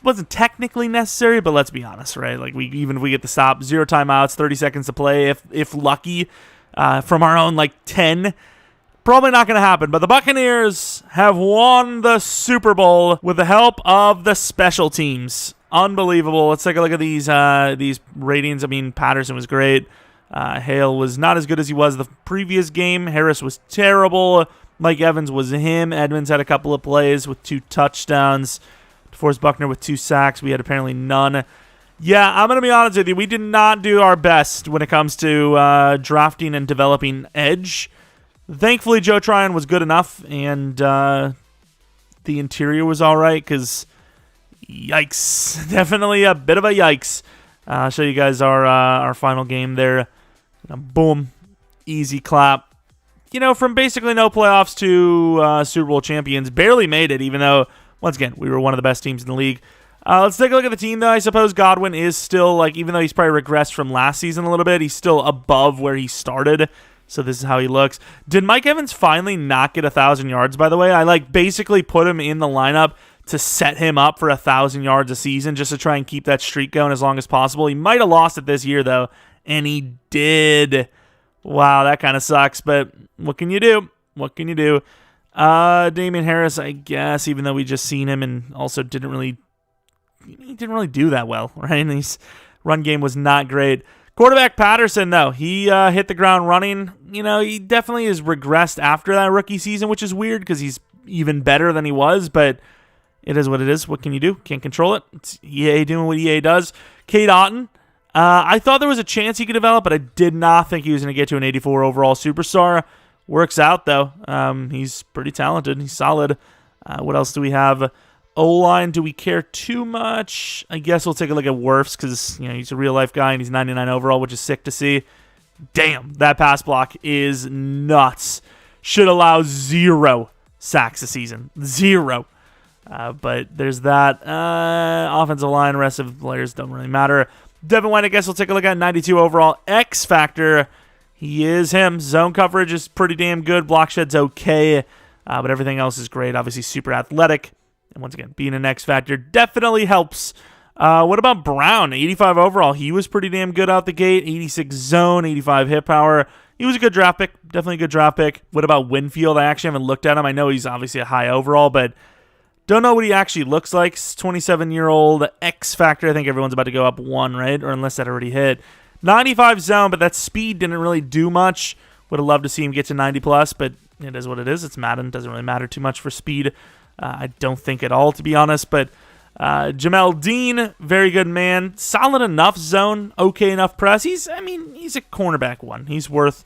wasn't technically necessary, but let's be honest, right? Even if we get the stop, 0 timeouts, 30 seconds to play, if lucky, from our own 10, probably not going to happen. But the Buccaneers have won the Super Bowl with the help of the special teams. Unbelievable. Let's take a look at these ratings. I mean, Patterson was great. Hale was not as good as he was the previous game. Harris was terrible. Mike Evans was him. Edmonds had a couple of plays with 2 touchdowns. DeForest Buckner with 2 sacks. We had apparently none. Yeah, I'm going to be honest with you. We did not do our best when it comes to drafting and developing edge. Thankfully, Joe Tryon was good enough, and the interior was all right, because yikes. Definitely a bit of a yikes. I'll show you guys our final game there. Boom. Easy clap. From basically no playoffs to Super Bowl champions. Barely made it, even though, once again, we were one of the best teams in the league. Let's take a look at the team, though. I suppose Godwin is still, even though he's probably regressed from last season a little bit, he's still above where he started. So this is how he looks. Did Mike Evans finally not get 1,000 yards, by the way? I, basically put him in the lineup to set him up for 1,000 yards a season, just to try and keep that streak going as long as possible. He might have lost it this year, though, and he did. Wow, that kind of sucks, but what can you do? What can you do? Damian Harris, I guess, even though we just seen him and also didn't really do that well, right? And his run game was not great. Quarterback Patterson, though, he hit the ground running. He definitely has regressed after that rookie season, which is weird because he's even better than he was, but it is what it is. What can you do? Can't control it. It's EA doing what EA does. Cade Otton, I thought there was a chance he could develop, but I did not think he was going to get to an 84 overall superstar. Works out, though. He's pretty talented. He's solid. What else do we have? O-line, do we care too much? I guess we'll take a look at Wirfs because he's a real-life guy and he's 99 overall, which is sick to see. Damn, that pass block is nuts. Should allow 0 sacks a season. 0. But there's that. Offensive line, rest of the players don't really matter. Devin White, I guess we'll take a look at 92 overall. X Factor, he is him. Zone coverage is pretty damn good. Block shed's okay, but everything else is great. Obviously super athletic. And once again, being an X Factor definitely helps. What about Brown? 85 overall. He was pretty damn good out the gate. 86 zone, 85 hit power. He was a good draft pick. Definitely a good draft pick. What about Winfield? I actually haven't looked at him. I know he's obviously a high overall, but don't know what he actually looks like. 27-year-old X Factor. I think everyone's about to go up 1, right? Or unless that already hit. 95 zone, but that speed didn't really do much. Would have loved to see him get to 90+, but it is what it is. It's Madden. Doesn't really matter too much for speed. I don't think at all, to be honest, but Jamel Dean, very good man. Solid enough zone, okay enough press. He's a cornerback 1. He's worth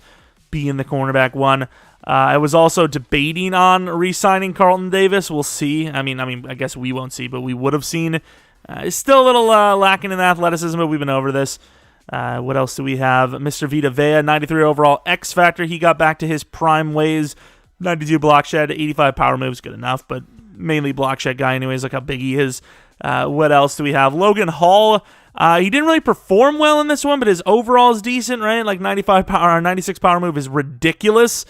being the cornerback 1. I was also debating on re-signing Carlton Davis. We'll see. I guess we won't see, but we would have seen. He's still a little lacking in athleticism, but we've been over this. What else do we have? Mr. Vita Vea, 93 overall X Factor. He got back to his prime ways. 92 block shed, 85 power moves, good enough, but mainly block shed guy anyways. Look how big he is. What else do we have? Logan Hall. He didn't really perform well in this one, but his overall is decent, right? 95 power or 96 power move is ridiculous.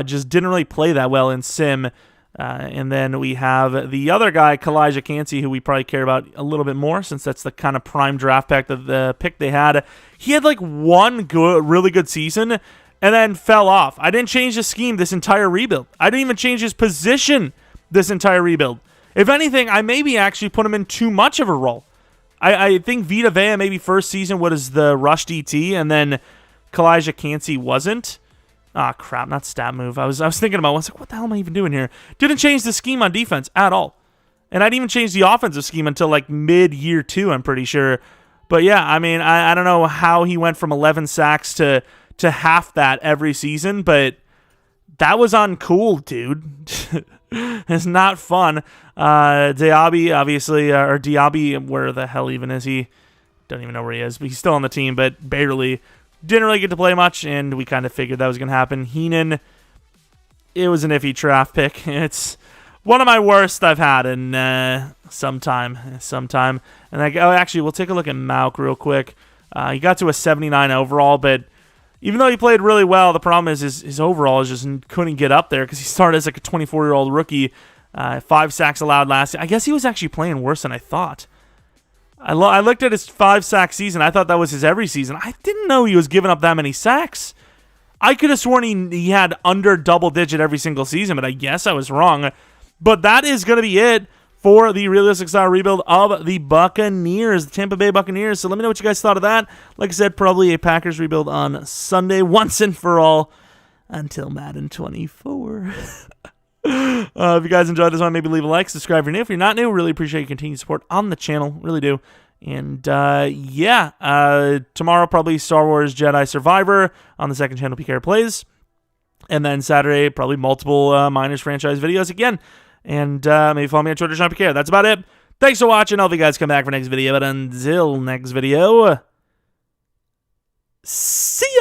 Just didn't really play that well in Sim. And then we have the other guy, Calijah Kancey, who we probably care about a little bit more since that's the kind of prime draft pick that the pick they had. He had one really good season and then fell off. I didn't change the scheme this entire rebuild. I didn't even change his position this entire rebuild. If anything, I maybe actually put him in too much of a role. I think Vita Vea maybe first season was the rush DT, and then Calijah Kancey wasn't. Ah, crap, not stat move. I was thinking about it. I was like, what the hell am I even doing here? Didn't change the scheme on defense at all. And I didn't even change the offensive scheme until mid-year 2, I'm pretty sure. But yeah, I don't know how he went from 11 sacks to half that every season, but that was uncool, dude. It's not fun. Diaby, obviously, or Diaby, where the hell even is he? Don't even know where he is, but he's still on the team, but barely. Didn't really get to play much, and we kind of figured that was going to happen. Heenan, it was an iffy draft pick. It's one of my worst I've had in some time. And actually, we'll take a look at Mauk real quick. He got to a 79 overall, but even though he played really well, the problem is his overall is just couldn't get up there because he started as a 24-year-old rookie. 5 sacks allowed last year. I guess he was actually playing worse than I thought. I looked at his 5-sack season. I thought that was his every season. I didn't know he was giving up that many sacks. I could have sworn he had under double-digit every single season, but I guess I was wrong. But that is going to be it for the realistic style rebuild of the Buccaneers, the Tampa Bay Buccaneers. So let me know what you guys thought of that. Like I said, probably a Packers rebuild on Sunday, once and for all. until Madden 24. If you guys enjoyed this one, maybe leave a like, subscribe if you're new. If you're not new, really appreciate your continued support on the channel. Really do. And tomorrow probably Star Wars Jedi Survivor on the second channel PKR Plays. And then Saturday, probably multiple Miners franchise videos again. And maybe follow me on Twitter, Sean PKR. That's about it. Thanks for watching. I hope you guys come back for next video. But until next video, see